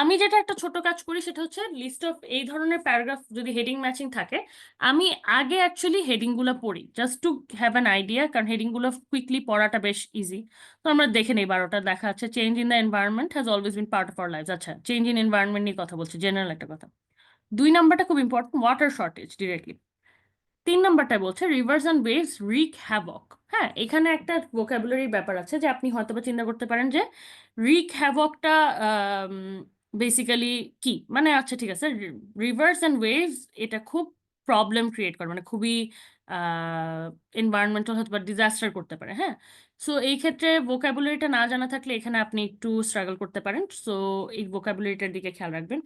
আমি যেটা একটা ছোট কাজ করি সেটা হচ্ছে লিস্ট অফ এই ধরনের প্যারাগ্রাফ যদি হেডিং ম্যাচিং থাকে, আমি আগে অ্যাকচুয়ালি হেডিং গুলো পড়ি just to have an idea, কারণ হেডিং গুলো কুইকলি পড়াটা বেশ ইজি। তো আমরা দেখে নেই, 12টা দেখা আছে। Change in the environment has always been part of our lives. আচ্ছা, চেঞ্জ ইন এনভায়রনমেন্ট নিয়ে কথা বলছি, জেনারেল একটা কথা। 2 নাম্বারটা খুব ইম্পর্টেন্ট, ওয়াটার শর্টেজ ডিরেক্টলি। 3 নাম্বারটা বলছে rivers and waves wreak havoc. হ্যাঁ, এখানে একটা ভোকাবুলারির ব্যাপার আছে যে আপনি হয়তোবা চিন্তা করতে পারেন যে রিক হ্যাভকটা বেসিক্যালি কি মানে। আচ্ছা ঠিক আছে, রিভার্স অ্যান্ড ওয়েভস এটা খুব প্রবলেম ক্রিয়েট করে, মানে খুবই এনভায়রনমেন্টাল হয়তো বা ডিজাস্টার করতে পারে, হ্যাঁ। সো এই ক্ষেত্রে ভোকাবুলারিটা না জানা থাকলে এখানে আপনি একটু স্ট্রাগল করতে পারেন। সো এই ভোকাবুলারিটার দিকে খেয়াল রাখবেন।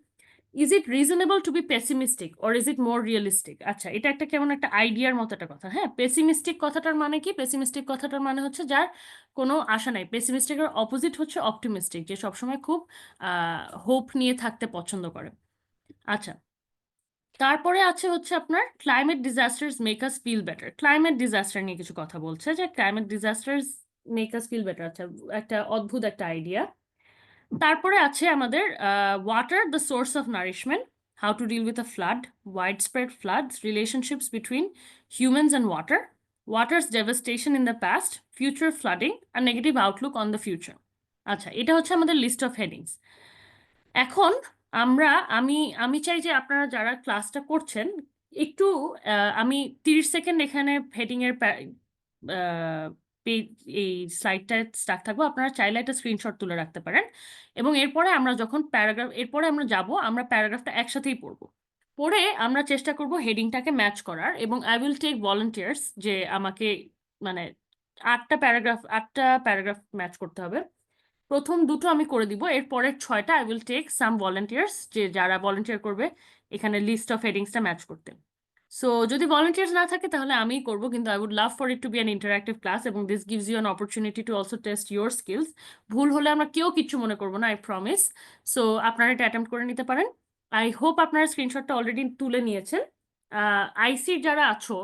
Is it reasonable to be pessimistic or is it more realistic? আচ্ছা, এটা একটা কেমন একটা আইডিয়ার মতো একটা কথা। হ্যাঁ, পেসিমিস্টিক কথাটার মানে কি? পেসিমিস্টিক কথাটার মানে হচ্ছে যার কোনো আশা নাই। পেসিমিস্টিকের অপোজিট হচ্ছে অপটিমিস্টিক, যে সবসময় খুব হোপ নিয়ে থাকতে পছন্দ করে। আচ্ছা, তারপরে আছে হচ্ছে আপনার climate disasters make us feel better. Climate disaster নিয়ে কিছু কথা বলছে যে climate disasters make us feel better. আচ্ছা, একটা অদ্ভুত একটা আইডিয়া। তারপরে আছে আমাদের water the source of nourishment, how to deal with a flood, wide spread floods, relationships between humans and water, water's devastation in the past, future flooding, আর negative outlook on the future. আচ্ছা, এটা হচ্ছে আমাদের লিস্ট অফ হেডিংস। এখন আমি আমি চাই যে আপনারা যারা ক্লাসটা করছেন একটু আমি 30 সেকেন্ড এখানে হেডিং এর এই স্লাইডটা স্টাক থাকবো, আপনারা চাইলে একটা স্ক্রিনশট তুলে রাখতে পারেন। এবং এরপরে আমরা যখন এরপরে আমরা যাব, আমরা প্যারাগ্রাফটা একসাথেই পড়বো। পড়ে আমরা চেষ্টা করব হেডিংটাকে ম্যাচ করার, এবং আই উইল টেক ভলান্টিয়ার্স যে আমাকে মানে 8টা প্যারাগ্রাফ ম্যাচ করতে হবে। প্রথম দুটো আমি করে দিব, এর পরের 6টা I will take some volunteers, যে যারা ভলান্টিয়ার করবে এখানে লিস্ট অফ হেডিংসটা ম্যাচ করতে। সো যদি ভলেন্টিয়ার্স না থাকে তাহলে আমিই করব, কিন্তু I would love for it to be an interactive class, এবং this gives you an opportunity to also test your skills. ভুল হলে আমরা কেউ কিচ্ছু মনে করবো না, আই প্রমিস। সো আপনারা এটা অ্যাটেম্প্ট করে নিতে পারেন। আই হোপ আপনারা স্ক্রিনশটটা অলরেডি তুলে নিয়েছেন। আইসির যারা আছো,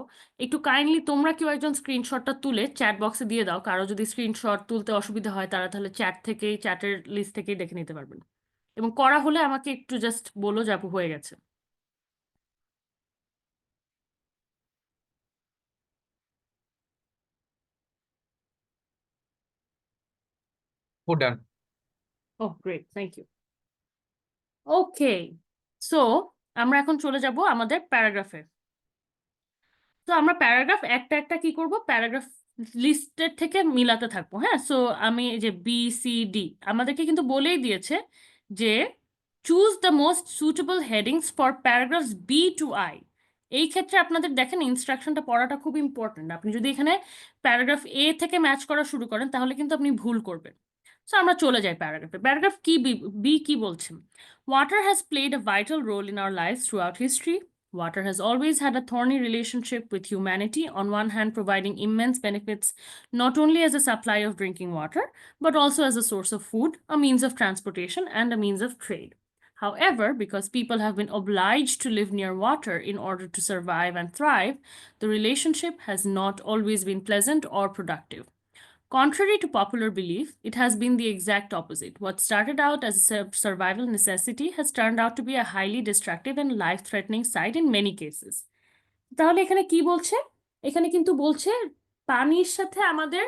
একটু কাইন্ডলি তোমরা কেউ একজন স্ক্রিনশটটা তুলে চ্যাট বক্সে দিয়ে দাও। কারো যদি স্ক্রিনশট তুলতে অসুবিধা হয় তারা তাহলে চ্যাটের লিস্ট থেকেই দেখে নিতে পারবেন। এবং করা হলে আমাকে একটু জাস্ট বলো যে আপু হয়ে গেছে। Put done. Oh great, thank you. Okay, so আমরা এখন চলে যাব আমাদের প্যারাগ্রাফে। তো আমরা প্যারাগ্রাফ একটা একটা কি করব, প্যারাগ্রাফ লিস্টের থেকে মিলাতে থাকবো। হ্যাঁ, সো আমি এই যে বি সি ডি আমাদেরকে কিন্তু বলেই দিয়েছে যে choose the most suitable headings for paragraphs B to I. এই ক্ষেত্রে আপনাদের দেখেন ইনস্ট্রাকশনটা পড়াটা খুব ইম্পর্টেন্ট। আপনি যদি এখানে প্যারাগ্রাফ এ থেকে ম্যাচ করা শুরু করেন তাহলে কিন্তু আপনি ভুল করবেন। সো আমরা চলে যাই প্যারাগ্রাফে। প্যারাগ্রাফ কি বি কি বলছেন? Water has played a vital role in our lives throughout history. Water has always had a thorny relationship with humanity, on one hand providing immense benefits not only as a supply of drinking water, but also as a source of food, a means of transportation, and a means of trade. However, because people have been obliged to live near water in order to survive and thrive, the relationship has not always been pleasant or productive. Contrary to popular belief, it has been the exact opposite. What started out as a survival necessity has turned out to be a highly destructive and life-threatening sight in many cases. তাহলে এখানে কি বলছে? এখানে কিন্তু বলছে পানির সাথে আমাদের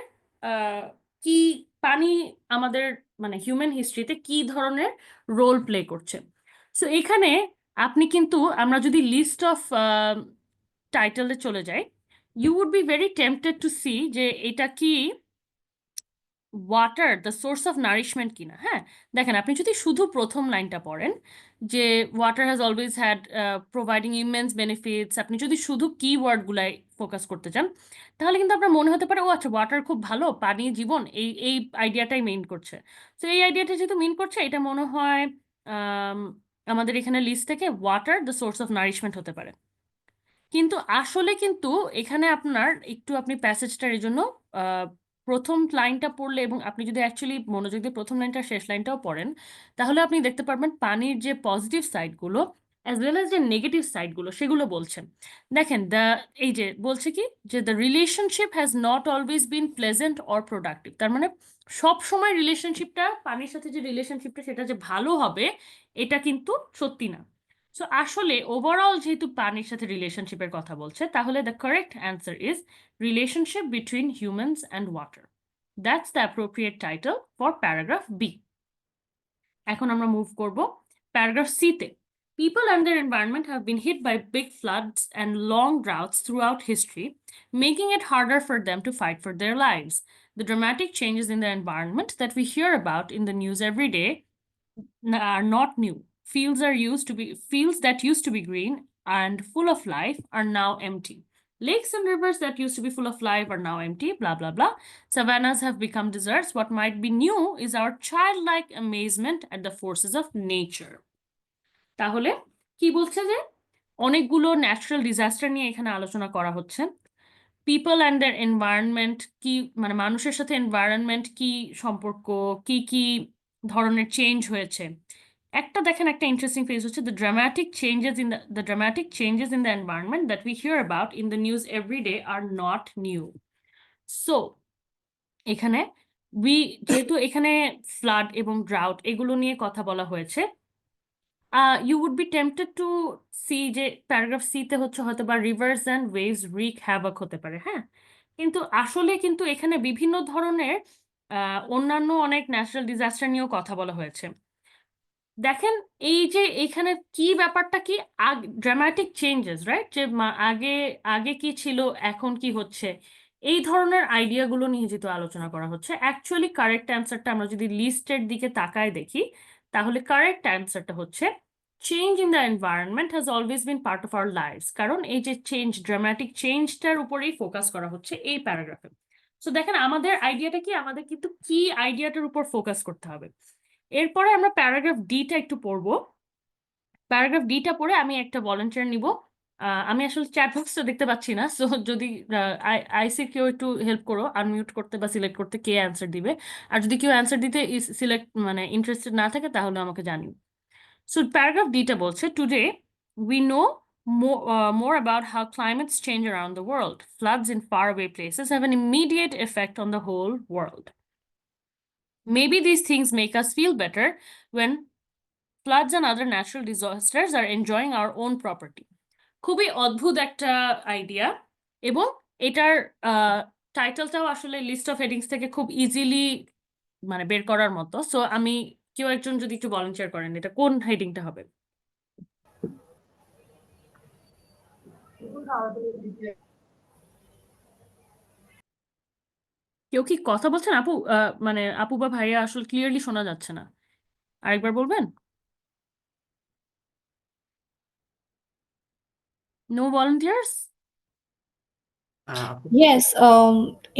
আহ, কি পানি আমাদের মানে হিউম্যান হিস্ট্রিতে কি ধরনের রোল প্লে করছে। সো এখানে আপনি কিন্তু আমরা যদি লিস্ট অফ টাইটেলে চলে যাই, you would be very tempted to see যে এটা কি water the source of nourishment কিনা। হ্যাঁ, দেখেন আপনি যদি শুধু প্রথম লাইনটা পড়েন যে water has always had providing immense benefits, আপনি যদি শুধু কিওয়ার্ডগুলাই ফোকাস করতে চান তাহলে কিন্তু আপনার মনে হতে পারে ও আচ্ছা ওয়াটার খুব ভালো, পানি জীবন, এই এই আইডিয়াটাই মেইন করছে। তো এই আইডিয়াটা যেহেতু মেইন করছে এটা মনে হয় আম, আমাদের এখানে লিস্ট থেকে water the source of nourishment হতে পারে। কিন্তু আসলে কিন্তু এখানে আপনার একটু আপনি প্যাসেজটার এই জন্য আহ, প্রথম লাইনটা পড়লে এবং আপনি যদি অ্যাকচুয়ালি মনোযোগ দিয়ে প্রথম লাইনটা শেষ লাইনটাও পড়েন তাহলে আপনি দেখতে পারবেন পানির যে পজিটিভ সাইডগুলো অ্যাজ ওয়েল অ্যাজ যে নেগেটিভ সাইডগুলো সেগুলো বলছেন। দেখেন এই যে বলছে কি যে the relationship has not always been pleasant or productive, তার মানে সব সময় রিলেশনশিপটা পানির সাথে যে রিলেশনশিপটা সেটা যে ভালো হবে এটা কিন্তু সত্যি না। সো আসলে ওভারঅল যেহেতু পানির সাথে রিলেশনশিপের কথা বলছে তাহলে the correct answer is relationship between humans and water. That's the appropriate title for paragraph B. এখন আমরা মুভ করব প্যারাগ্রাফ সিতে। People and their environment have been hit by big floods and long droughts throughout history, making it harder for them to fight for their lives. The dramatic changes in the environment that we hear about in the news every day are not new. Fields that used to be green and full of life are now empty. Lakes and rivers that used to be full of life are now empty, blah, blah, blah. Savannas have become deserts. What might be new is our childlike amazement at the forces of nature. তাহলে কি বলছে যে অনেকগুলো ন্যাচারাল ডিজাস্টার নিয়ে এখানে আলোচনা করা হচ্ছে। পিপল অ্যান্ড দেয়ার এনভায়রনমেন্ট কি, মানে মানুষের সাথে এনভায়রনমেন্ট কি সম্পর্ক, কি কি ধরনের চেঞ্জ হয়েছে। একটা দেখেন একটা ইন্টারেস্টিং ফেজ হচ্ছে the dramatic changes in the environment that we hear about in the news every day are not new. So এখানে যেহেতু এখানে ফ্লাড এবং ড্রাউট এগুলো নিয়ে কথা বলা হয়েছে, you would be tempted to see যে প্যারাগ্রাফ সিতে হচ্ছে হয়তো বা rivers and waves wreak havoc হতে পারে। হ্যাঁ, কিন্তু আসলে কিন্তু এখানে বিভিন্ন ধরনের অন্যান্য অনেক ন্যাচারাল ডিজাস্টার নিয়েও কথা বলা হয়েছে। দেখেন এই যে এখানে কি ব্যাপারটা কি ড্রামাটিক চেঞ্জেস, রাইট, যে আগে আগে কি ছিল এখন কি হচ্ছে, এই ধরনের আইডিয়াগুলো নিয়ে যেহেতু আলোচনা করা হচ্ছে, অ্যাকচুয়ালি কারেক্ট অ্যান্সারটা আমরা যদি লিস্টের দিকে তাকায় দেখি তাহলে কারেক্ট অ্যান্সারটা হচ্ছে change in the environment has always been part of our lives. কারণ এই যে ড্রামাটিক চেঞ্জটার উপরেই ফোকাস করা হচ্ছে এই প্যারাগ্রাফে। সো দেখেন আমাদের আইডিয়াটা কি, আমাদের কিন্তু কি আইডিয়াটার উপর ফোকাস করতে হবে। এরপরে আমরা প্যারাগ্রাফ ডিটা একটু পড়বো। প্যারাগ্রাফ ডিটা পড়ে আমি একটা ভলান্টিয়ার নিব আমি আসলে চ্যাট বক্সটা দেখতে পাচ্ছি না, সো যদি আইসি কেউ একটু হেল্প করো আনমিউট করতে বা সিলেক্ট করতে কে অ্যান্সার দিবে, আর যদি কেউ অ্যান্সার দিতে সিলেক্ট মানে ইন্টারেস্টেড না থাকে তাহলে আমাকে জানিও। So paragraph D টা বলছে, today we know more about how climates change around the world. Floods in faraway places have an immediate effect on the whole world. Maybe these things make us feel better when floods and other natural disasters are enjoying our own property. খুবই অদ্ভুত একটা আইডিয়া, এবং এটার টাইটেলটাও আসলে লিস্ট অফ হেডিংস থেকে খুব ইজিলি মানে বের করার মতো। সো আমি কেউ একজন যদি একটু ভলান্টিয়ার করেন, এটা কোন হেডিংটা হবে? কেউ কি কথা বলছেন আপু? মানে আপু বা ভাইয়া আসলে ক্লিয়ারলি শোনা যাচ্ছে না, আরেকবার বলবেন? No volunteers? Yes,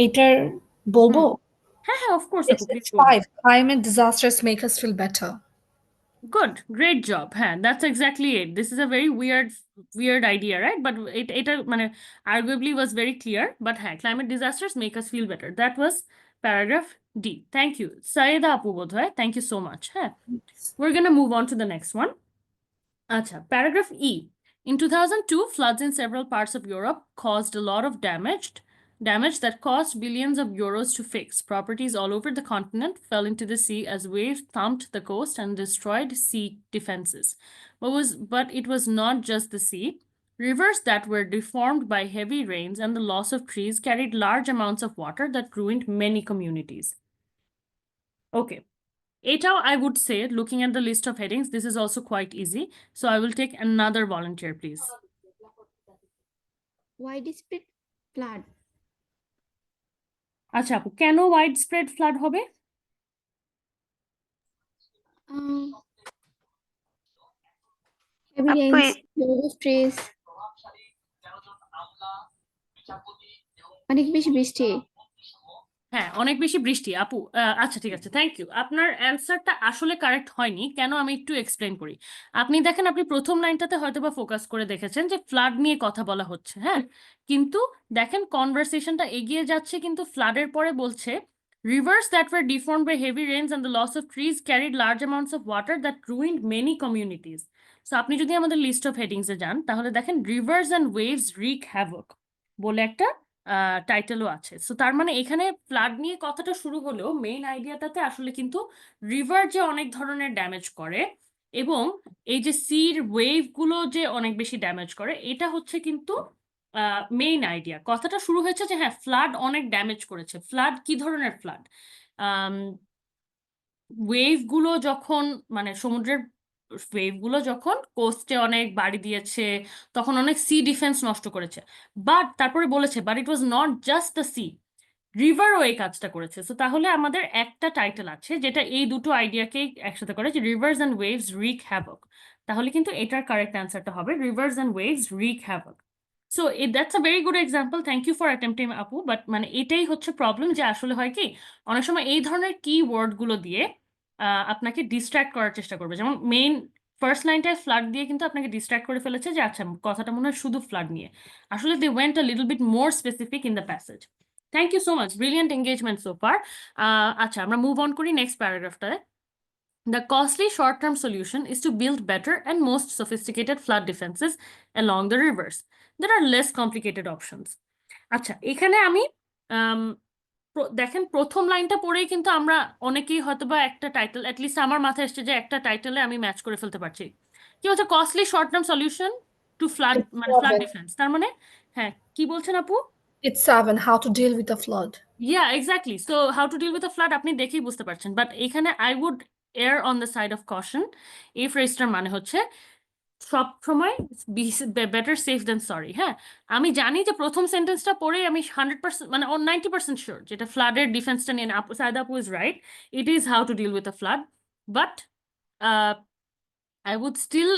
এটার বলবো? হ্যাঁ হ্যাঁ, অফকোর্স আপু, please It's go ahead. 5. Climate disasters make us feel better. Good, great job. হ্যাঁ, that's exactly it. This is a very weird idea, right? But এটা মানে arguably was very clear. But হ্যাঁ, climate disasters make us feel better. That was paragraph D. Thank you. Saida আপু বোধহয়, thank you so much. হ্যাঁ, we're gonna move on to the next one. Acha, paragraph E. In 2002, floods in several parts of Europe caused a lot of damage that cost billions of euros to fix. Properties all over the continent fell into the sea as waves thumped the coast and destroyed sea defenses. But it was not just the sea. Rivers that were deformed by heavy rains and the loss of trees carried large amounts of water that ruined many communities. Okay. Eটাও I would say, looking at the list of headings, this is also quite easy. So I will take another volunteer, please. Widespread flood. আচ্ছা আপু, কেন widespread flood হবে? Um, heavy আপু rains, loss of trees, অনেক বেশি বৃষ্টি। হ্যাঁ, অনেক বেশি বৃষ্টি আপু। আচ্ছা ঠিক আছে, থ্যাংক ইউ। আপনার অ্যান্সারটা আসলে কারেক্ট হয়নি, কেন আমি একটু এক্সপ্লেন করি। আপনি দেখেন, আপনি প্রথম লাইনটাতে হয়তো বা ফোকাস করে দেখেছেন যে ফ্লাড নিয়ে কথা বলা হচ্ছে, হ্যাঁ, কিন্তু দেখেন কনভারসেশনটা এগিয়ে যাচ্ছে, কিন্তু ফ্লাডের পরে বলছে rivers that were deformed by heavy rains and the loss of trees carried large amounts of water that ruined many communities. So আপনি যদি আমাদের লিস্ট অফ হেডিংসে যান তাহলে দেখেন rivers and waves wreak havoc বলে একটা টাইটেলও আছে। সো তার মানে এখানে ফ্লাড নিয়ে কথাটা শুরু হলেও মেইন আইডিয়াটাতে আসলে কিন্তু রিভার যে অনেক ধরনের ড্যামেজ করে এবং এই যে সির ওয়েভ গুলো যে অনেক বেশি ড্যামেজ করে, এটা হচ্ছে কিন্তু মেইন আইডিয়া। কথাটা শুরু হয়েছে যে হ্যাঁ, ফ্লাড অনেক ড্যামেজ করেছে। ফ্লাড কি ধরনের ফ্লাড? ওয়েভ গুলো যখন মানে সমুদ্রের ওয়েভ গুলো যখন কোস্টে অনেক বাড়ি দিয়েছে, তখন অনেক সি ডিফেন্স নষ্ট করেছে। বাট তারপরে বলেছে but it was not just the sea, রিভারও এই কাজটা করেছে। সো তাহলে আমাদের একটা টাইটেল আছে যেটা এই দুটো আইডিয়াকেই একসাথে করে, যে rivers and waves wreak havoc. তাহলে কিন্তু এটার কারেক্ট অ্যান্সারটা হবে rivers and waves wreak havoc. So that's a very good example, thank you for attempting আপু। বাট মানে এটাই হচ্ছে প্রবলেম, যে আসলে হয় কি অনেক সময় এই ধরনের কি ওয়ার্ডগুলো দিয়ে আপনাকে ডিস্ট্র্যাক্ট করার চেষ্টা করবে। যেমন মেইন ফার্স্ট লাইনটায় ফ্লাড দিয়ে কিন্তু আপনাকে ডিস্ট্র্যাক্ট করে ফেলেছে, যে আচ্ছা কথাটা মনে হয় শুধু ফ্লাড নিয়ে। আসলে they went a little bit more specific in the passage. Thank you so much, brilliant engagement so far. আচ্ছা, আমরা মুভ অন করি নেক্সট প্যারাগ্রাফটায়। The costly short-term solution is to build better and most sophisticated flood defenses along the rivers. There are less complicated options. আচ্ছা, এখানে আমি দেখেন প্রথম লাইনটা পড়েই কিন্তু আমরা অনেকেই হয়তোবা একটা টাইটেল, অ্যাটলিস্ট আমার মাথায় এসছে যে একটা টাইটেলে আমি ম্যাচ করে ফেলতে পারছি। কি বলছে? Costly short term solution to flood, মানে ফ্লাড ডিফেন্স। তার মানে হ্যাঁ, কি বলছেন আপু? It's 7. How to deal with a flood. Yeah, exactly. So how to deal with a flood আপনি দেখেই বুঝতে পারছেন। বাট এখানে I would err on the side of caution. এই ফ্রেজটার মানে হচ্ছে সব সময় বেটার সেফ দেন সরি। হ্যাঁ, আমি জানি যে প্রথম সেন্টেন্সটা পড়ে আমি 100% মানে 90% শিওর যেটা ফ্লাডের ডিফেন্সটা নিয়ে সায়দা আপু is right, it is how to deal with a flood. But I would still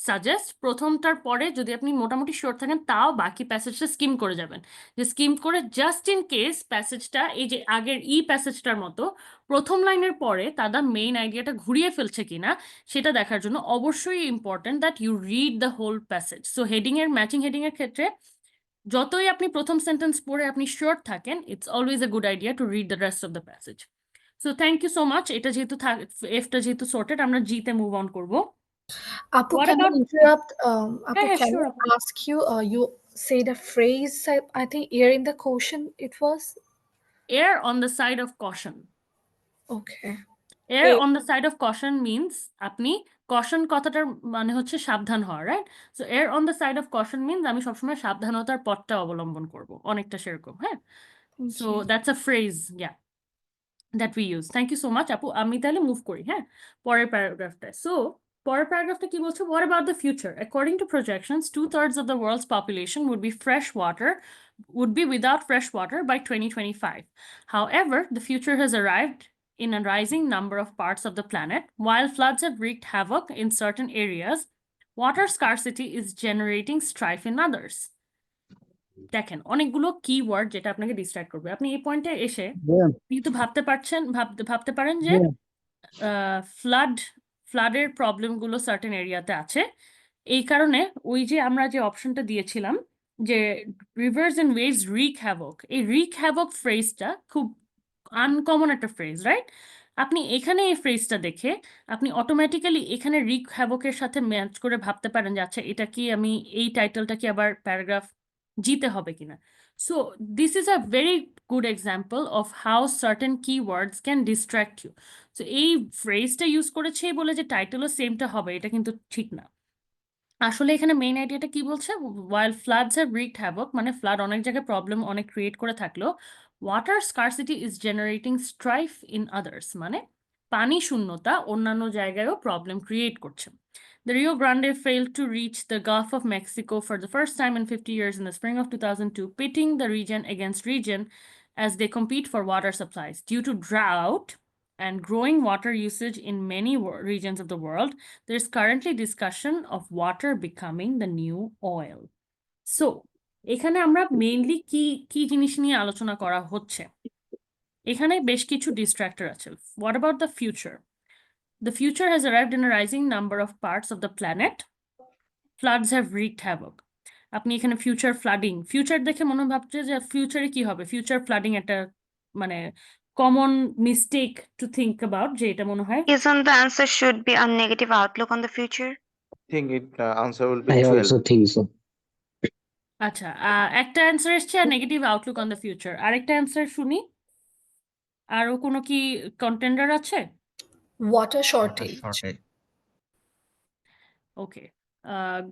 suggest প্রথমটার পরে যদি আপনি মোটামুটি শিওর থাকেন তাও বাকি প্যাসেজটা স্কিম করে যাবেন, যে স্কিম করে জাস্ট ইন কেস প্যাসেজটা এই যে আগের প্যাসেজটার মতো প্রথম লাইনের পরে তারা মেইন আইডিয়াটা ঘুরিয়ে ফেলছে কিনা সেটা দেখার জন্য অবশ্যই important that you read the whole passage. So matching heading এর ক্ষেত্রে যতই আপনি প্রথম সেন্টেন্স পড়ে আপনি শিওর থাকেন, it's always a good idea to read the rest of the passage. So thank you so much. এটা যেহেতু এফটা যেহেতু সর্টেড, আমরা জিতে মুভ অন করবো। Apu, What can I about interrupt? হ্যাঁ Apu, হ্যাঁ can sure I ask you? You said a phrase. I think here in the question it was. err on the side of caution. Okay. Err Eh, on the side of caution means আপনি caution কথাটার মানে হচ্ছে সাবধান হওয়া, right? So err on the side of caution means আমি সবসময় সাবধানতার পথটা অবলম্বন করব, অনেকটা সেরকম। হ্যাঁ, thank so you. That's a phrase that we use. Thank you so much, আপু। আমি তাহলে মুভ করি, হ্যাঁ, পরের প্যারাগ্রাফটা। সো পরের প্যারাগ্রাফটা কি বলছে? What about the future? According to projections, 2/3 of the world's population would be without fresh water by 2025. However, the future has arrived in a rising number of parts of the planet. While floods have wreaked havoc in certain areas, water scarcity is generating strife in others. দেখেন, অনেকগুলো কিওয়ার্ড যেটা আপনাকে ডিস্ট্রাক্ট করবে। আপনি এই পয়েন্টে এসে কিন্তু ভাবতে পারেন যে ফ্লাডের প্রবলেমগুলো সার্টেন এরিয়াতে আছে। এই কারণে ওই যে আমরা যে অপশনটা দিয়েছিলাম যে rivers and waves wreak havoc, এই রিক হ্যাভক ফ্রেজটা খুব আনকমন একটা ফ্রেজ, রাইট? আপনি এখানে এই ফ্রেজটা দেখে আপনি অটোমেটিক্যালি এখানে রিক হ্যাভকের সাথে ম্যাচ করে ভাবতে পারেন যে আচ্ছা এটা কি আমি এই টাইটেলটা কি আবার প্যারাগ্রাফ জিতে হবে কিনা। So this is a very good example of how certain keywords can distract you. So এই ফ্রেজটা ইউজ করেছে বলে যে টাইটেলও সেমটা হবে এটা কিন্তু ঠিক না। আসলে এখানে মেইন আইডিয়াটা কি বলছে? while floods have wreaked havoc, মানে ফ্লাড অনেক জায়গায় প্রবলেম অনেক ক্রিয়েট করে থাকলো, water scarcity is generating strife in others, মানে পানি শূন্যতা অন্যান্য জায়গায়ও প্রবলেম ক্রিয়েট করছে। The Rio Grande failed to reach the Gulf of Mexico for the first time in 50 years in the spring of 2002, pitting the region against region as they compete for water supplies. Due to drought and growing water usage in many regions of the world, there is currently discussion of water becoming the new oil. So, এখানে আমরা মেইনলি কি কি জিনিস নিয়ে আলোচনা করা হচ্ছে? এখানে বেশ কিছু ডিস্ট্রাক্টর আছে। What about the future? The future has arrived in a rising number of parts of the planet. Floods have wreaked havoc. আপনি এখানে ফিউচার দেখে মনে ভাবছে যে ফিউচারে কি হবে? ফিউচার ফ্লাডিং একটা মানে common mistake to think about, যে এটা মনে হয় Isn't the answer should be a negative outlook on the future? think it answer will be I 12. also think so. আচ্ছা, একটা অ্যান্সার এসছে আর negative outlook on the future. আরেকটা অ্যান্সার শুনি। আরো কোনো কি কন্টেন্ডার আছে? Water shortage. Okay,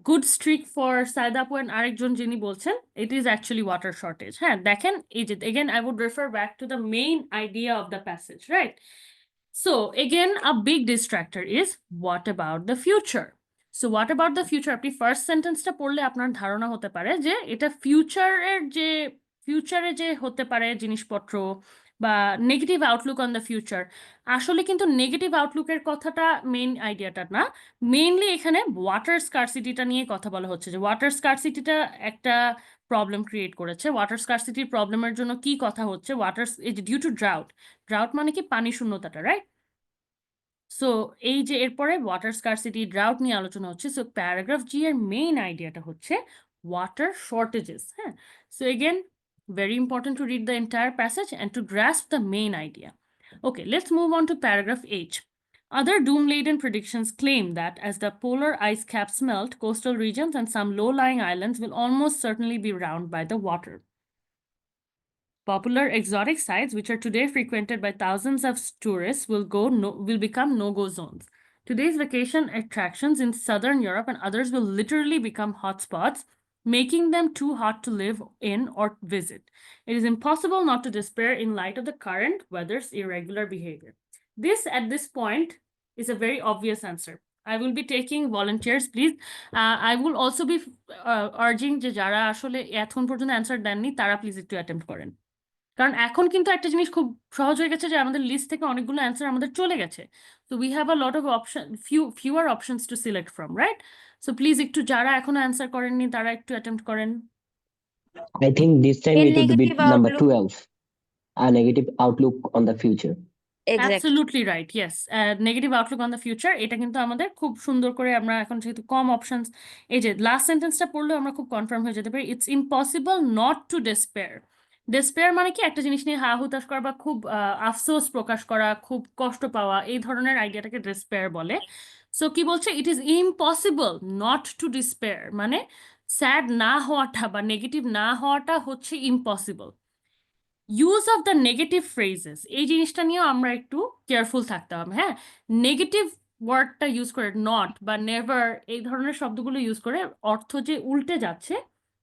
good streak for সাইদাপু এন্ড আরেকজন যিনি বলছেন it is actually water shortage. হ্যাঁ, দেখেন এই যে again I would refer back to the main idea of the passage, right? So again a big distractor is what about the future. So what about the future, আপনি ফার্স্ট সেন্টেন্সটা পড়লে আপনার ধারণা হতে পারে যে এটা ফিউচারে যে হতে পারে জিনিসপত্র বা negative outlook on the future. আসলে কিন্তু নেগেটিভ আউটলুকের কথাটা মেইন আইডিয়াটা না, মেইনলি এখানে ওয়াটার স্কারসিটিটা নিয়ে কথা বলা হচ্ছে, যে ওয়াটার স্কারসিটিটা একটা প্রবলেম ক্রিয়েট করেছে। ওয়াটার স্কারসিটির প্রবলেমের জন্য কি কথা হচ্ছে? ডিউ টু ড্রাউট মানে কি পানি শূন্যতাটা, রাইট? সো এই যে এরপরে ওয়াটার স্কারসিটি ড্রাউট নিয়ে আলোচনা হচ্ছে। সো প্যারাগ্রাফ জি এর মেইন আইডিয়াটা হচ্ছে ওয়াটার শর্টেজেস। হ্যাঁ, so again very important to read the entire passage and to grasp the main idea. Okay, let's move on to paragraph H. Other doom-laden predictions claim that as the polar ice caps melt, coastal regions and some low-lying islands will almost certainly be drowned by the water. Popular exotic sites, which are today frequented by thousands of tourists, will become no-go zones. Today's vacation attractions in southern Europe and others will literally become hotspots, making them too hot to live in or visit. It is impossible not to despair in light of the current weather's irregular behavior. This, at this point, is a very obvious answer. I will be taking volunteers, please. I will also be urging যে যারা আসলে এখন পর্যন্ত অ্যান্সার দেননি তারা প্লিজ একটু অ্যাটেম্প্ট করেন, কারণ এখন কিন্তু একটা জিনিস খুব সহজ হয়ে গেছে যে আমাদের লিস্ট থেকে অনেকগুলো অ্যান্সার আমাদের চলে গেছে। So we have a lot of fewer options to select from, right? So please একটু যারা এখনো অ্যান্সার করেননি তারা একটু অ্যাটেম্প্ট করেন। I think this time A it would be negative number outlook. 12, a negative outlook on the future. Exactly. Absolutely right, yes. Negative outlook on the future, এটা কিন্তু আমাদের খুব সুন্দর করে আমরা এখন যেহেতু কম অপশনস, এই যে লাস্ট সেন্টেন্সটা পড়লেও আমরা খুব কনফার্ম হয়ে যেতে পারি। It's impossible not to despair. Despair মানে কি, একটা জিনিস নিয়ে হা হুতাশ করা বা খুব আফসোস প্রকাশ করা, খুব কষ্ট পাওয়া, এই ধরনের আইডিয়াটাকে ডেসপেয়ার বলে। সো কি বলছে, it is impossible not to despair, মানে স্যাড না হওয়াটা বা নেগেটিভ না হওয়াটা হচ্ছে impossible. Use of the negative phrases, এই জিনিসটা নিয়েও আমরা একটু কেয়ারফুল থাকতে হবে। হ্যাঁ, নেগেটিভ ওয়ার্ডটা ইউজ করে, নট বা নেভার এই ধরনের শব্দগুলো ইউজ করে অর্থ যে উল্টে যাচ্ছে,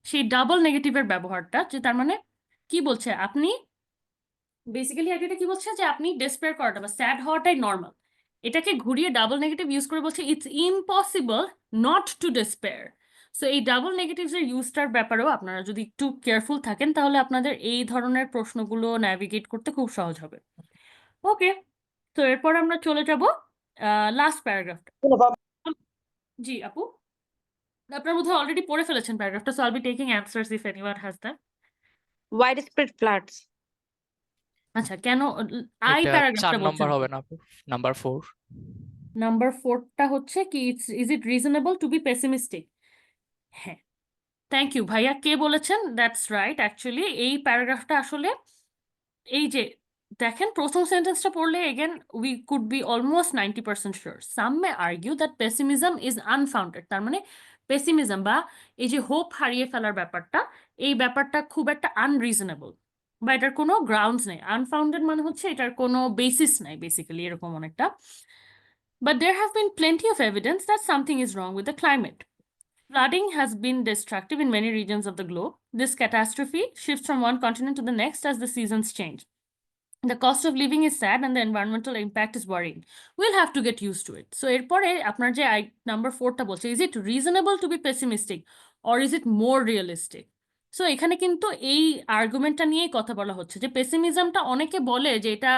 সেই ডাবল নেগেটিভের ব্যবহারটা, যে তার মানে কি বলছে, আপনি বেসিক্যালি আইডিয়াটা কি বলছে, যে আপনি ডেসপেয়ার করাটা বা স্যাড হওয়াটাই নর্মাল, এটাকে ঘুরিয়ে ডাবল নেগেটিভ ইউজ করে বলছে it's impossible not to despair. So এই ডাবল নেগেটিভস এর ইউজটার ব্যাপারেও আপনারা যদি একটু কেয়ারফুল থাকেন, তাহলে আপনাদের এই ধরনের প্রশ্নগুলো ন্যাভিগেট করতে খুব সহজ হবে। ওকে, তো এরপর আমরা চলে যাব লাস্ট প্যারাগ্রাফটা। জি আপু, আপনার বোধহয় অলরেডি পড়ে ফেলেছেন প্যারাগ্রাফটা, so I'll be taking answers if anyone has that. Widespread floods. আচ্ছা, কেন আই এটা 4 প্যারাগ্রাফটা নম্বর বলছেন? হবে না আপু, নাম্বার 4। নাম্বার 4টা হচ্ছে কি, is it reasonable to be pessimistic? হ্যাঁ, থ্যাংক ইউ ভাইয়া, কে বলেছেন, দ্যাটস রাইট। অ্যাকচুয়ালি এই প্যারাগ্রাফটা আসলে, এই যে দেখেন প্রথম সেন্টেন্সটা পড়লে again we could be almost 90% sure. Some may argue that pessimism is unfounded, তার মানে পেসিমিজম বা এই যে হোপ হারিয়ে ফেলার ব্যাপারটা, এই ব্যাপারটা খুব একটা আনরিজনেবল বা এটার কোনো গ্রাউন্ডস নেই। আনফাউন্ডেড মানে হচ্ছে এটার কোনো বেসিস নাই, বেসিক্যালি এরকম অনেকটা। But there have been plenty of evidence that something is wrong with the climate. Flooding has been destructive in many regions of the globe. This catastrophe shifts from one continent to the next as the seasons change. The cost of living is sad and the environmental impact is worrying. We'll have to get used to it. So এরপরে আপনার যে নাম্বার 4টা বলছে, is it reasonable to be pessimistic or is it more realistic? So এখানে কিন্তু এই আর্গুমেন্টটা নিয়েই কথা বলা হচ্ছে, যে পেসিমিজমটা অনেকে বলে যে এটা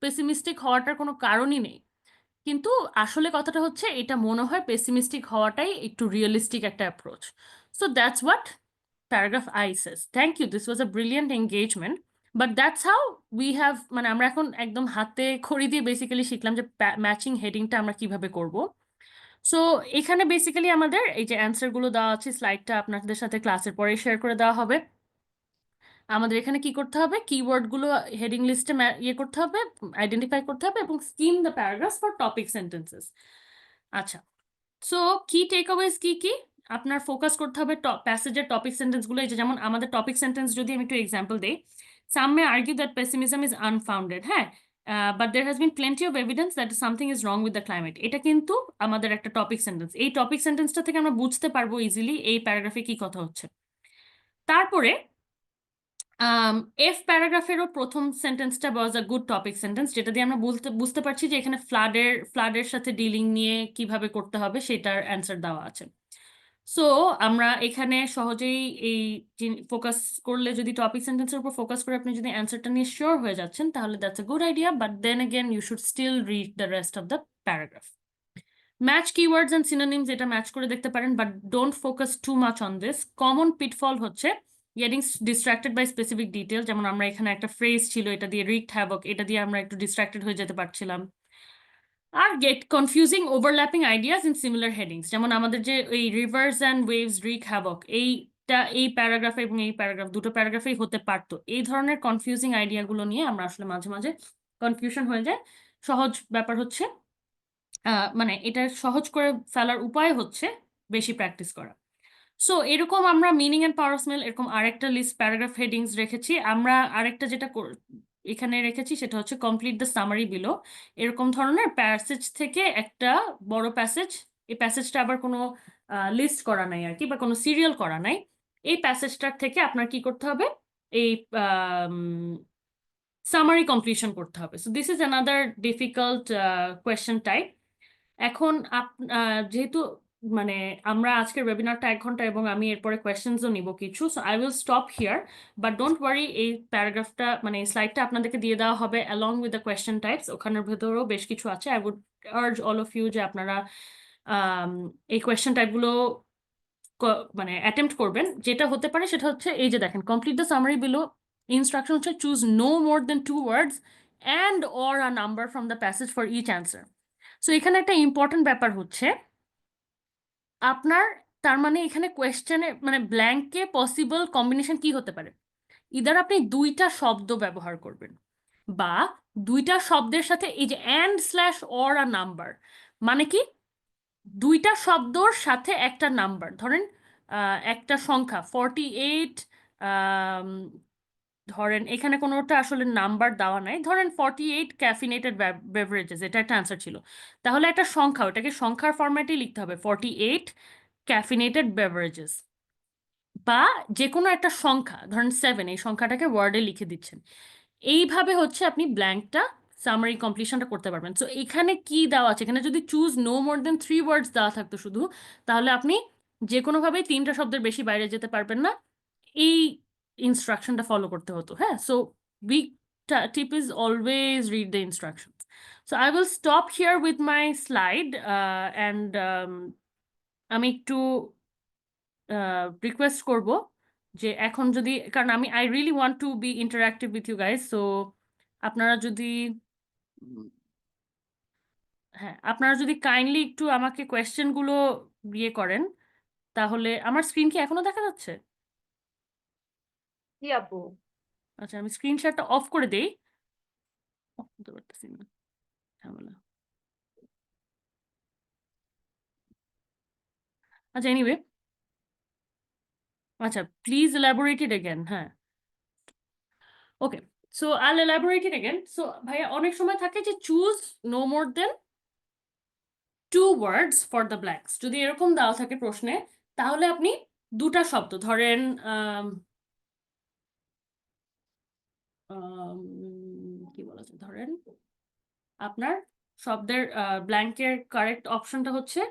পেসিমিস্টিক হওয়াটার কোনো কারণই নেই, কিন্তু আসলে কথাটা হচ্ছে এটা মনে হয় পেসিমিস্টিক হওয়াটাই একটু রিয়েলিস্টিক একটা approach. So that's what paragraph I says. Thank you, this was a brilliant engagement, but that's how we have, মানে আমরা এখন একদম হাতে খড়ি দিয়ে বেসিক্যালি শিখলাম যে ম্যাচিং হেডিংটা আমরা কিভাবে করব। সো এখানে বেসিক্যালি আমাদের এই যে অ্যান্সারগুলো দেওয়া আছে, স্লাইডটা আপনাদের সাথে ক্লাসের পরে শেয়ার করে দেওয়া হবে। আমাদের এখানে কি করতে হবে, কিওয়ার্ডগুলো হেডিং লিস্টে ইয়ে করতে হবে, আইডেন্টিফাই করতে হবে এবং scheme the paragraphs for topic sentences. আচ্ছা, সো কি টেকঅ্যাওয়েজ কি কি আপনার ফোকাস করতে হবে প্যাসেজের টপিক সেন্টেন্সগুলো। এই যে যেমন আমাদের টপিক সেন্টেন্স যদি আমি একটু এক্সাম্পল দেই, some may argue that pessimism is unfounded, হ্যাঁ, but there has been plenty of evidence that something is wrong with the climate. এটা কিন্তু আমাদের একটা টপিক সেন্টেন্স। এই টপিক সেন্টেন্সটা থেকে আমরা বুঝতে পারবো ইজিলি এই প্যারাগ্রাফে কি কথা হচ্ছে। তারপরে এফ প্যারাগ্রাফেরও প্রথম সেন্টেন্সটা ওয়াজ আ গুড টপিক সেন্টেন্স, যেটা দিয়ে আমরা বুঝতে পারছি যে এখানে ফ্লাডের সাথে ডিলিং নিয়ে কিভাবে করতে হবে সেটার অ্যান্সার দেওয়া আছে। সো আমরা এখানে সহজেই এই ফোকাস করলে, যদি টপিক সেন্টেন্সের উপর ফোকাস করে আপনি যদি অ্যান্সারটা নিয়ে শিওর হয়ে যাচ্ছেন, তাহলে that's a good idea, but then again you should still read the rest of the paragraph. Match keywords and synonyms, এটা ম্যাচ করে দেখতে পারেন, but don't focus too much on this. Common pitfall হচ্ছে getting distracted by specific detail, যেমন আমরা এখানে একটা ফ্রেজ ছিল, এটা দিয়ে রিক্ট হ্যাভক, এটা দিয়ে আমরা একটু ডিস্ট্রাক্টেড হয়ে যেতে পারছিলাম। আর get confusing overlapping ideas in similar headings, যেমন আমাদের যে এই rivers and waves wreak havoc, এইটা এই প্যারাগ্রাফে এবং এই প্যারাগ্রাফ দুটো প্যারাগ্রাফেই হতে পারতো। এই ধরনের কনফিউজিং আইডিয়াগুলো নিয়ে আমরা আসলে মাঝে মাঝে কনফিউশন হয়ে যায়। সহজ ব্যাপার হচ্ছে, মানে এটা সহজ করে ফেলার উপায় হচ্ছে বেশি প্র্যাকটিস করা। সো এরকম আমরা meaning and power of smell এরকম আরেকটা লিস্ট প্যারাগ্রাফ হেডিংস রেখেছি। আমরা আরেকটা যেটা এখানে রেখেছি সেটা হচ্ছে কমপ্লিট দ্য সামারি বিলো। এরকম ধরনের প্যাসেজ থেকে একটা বড় প্যাসেজ, এই প্যাসেজটা আবার কোনো লিস্ট করা নাই আর কি, বা কোনো সিরিয়াল করা নাই। এই প্যাসেজটার থেকে আপনার কি করতে হবে, এই সামারি কমপ্লিশন করতে হবে। So this is another difficult question type. এখন যেহেতু মানে আমরা আজকের ওয়েবিনারটা 1 ঘন্টা এবং আমি এরপরে কোয়েশ্চেন্সও নিব কিছু, so I will stop here, but don't worry, এই প্যারাগ্রাফটা মানে এই স্লাইডটা আপনাদেরকে দিয়ে দেওয়া হবে along with the question types. ওখানের ভেতরেও বেশ কিছু আছে। I would urge all of you যে আপনারা এই কোয়েশ্চেন টাইপগুলো মানে অ্যাটেম্প্ট করবেন। যেটা হতে পারে সেটা হচ্ছে এই যে দেখেন, complete the summary below. Instruction হচ্ছে choose no more than 2 words and or a number from the passage for each answer. So এখানে একটা ইম্পর্টেন্ট ব্যাপার হচ্ছে আপনার, তার মানে এখানে কোয়েশ্চেনে মানে ব্ল্যাঙ্কে পসিবল কম্বিনেশন কি হতে পারে? ইদার আপনি দুইটা শব্দ ব্যবহার করবেন, বা দুইটা শব্দের সাথে এই যে and/or a নাম্বার, মানে কি দুইটা শব্দর সাথে একটা নাম্বার। ধরেন একটা সংখ্যা 48, ধরেন এখানে কোনোটা আসলে নাম্বার দেওয়া নাই, ধরেন 48 ক্যাফিনেটেড বেভারেজেস, এটা একটা অ্যান্সার ছিল। তাহলে একটা সংখ্যা, ওটাকে সংখ্যার ফরম্যাটেই লিখতে হবে 48 ক্যাফিনেটেড বেভারেজেস, বা যে কোনো একটা সংখ্যা, ধরেন 7, এই সংখ্যাটাকে ওয়ার্ডে লিখে দিচ্ছেন। এইভাবে হচ্ছে আপনি ব্ল্যাঙ্কটা সামারি কমপ্লিশনটা করতে পারবেন। সো এখানে কি দেওয়া আছে, এখানে যদি choose no more than 3 words দেওয়া থাকতো শুধু, তাহলে আপনি যে কোনোভাবেই 3টা শব্দের বেশি বাইরে যেতে পারবেন না, এই ইনস্ট্রাকশনটা ফলো করতে হতো। হ্যাঁ, so big tip is always read the instructions. So I will stop here with my slide and আমি একটু রিকোয়েস্ট করব যে এখন যদি, কারণ আমি I really want to be interactive with you guys, so আপনারা যদি হ্যাঁ, আপনারা যদি কাইন্ডলি একটু আমাকে কোয়েশ্চেনগুলো ইয়ে করেন, তাহলে আমার স্ক্রিন কি এখনো দেখা যাচ্ছে? জি আপু। আচ্ছা, আমি স্ক্রিন শেয়ারটা অফ করে দেই। অফ করতে পারতেছি না, ঝামেলা। আচ্ছা, এনিওয়ে, আচ্ছা, প্লিজ এলাবোরেট ইট এগেন। হ্যাঁ, okay, so I'll elaborate it again. So ভাইয়া, অনেক সময় থাকে যে choose no more than 2 words for the blanks, যদি এরকম দেওয়া থাকে প্রশ্নে, তাহলে আপনি দুটা শব্দ ধরেন কি বলা যায়, ধরেন আপনার শব্দের ব্ল্যাঙ্কের কারেক্ট অপশনটা হচ্ছে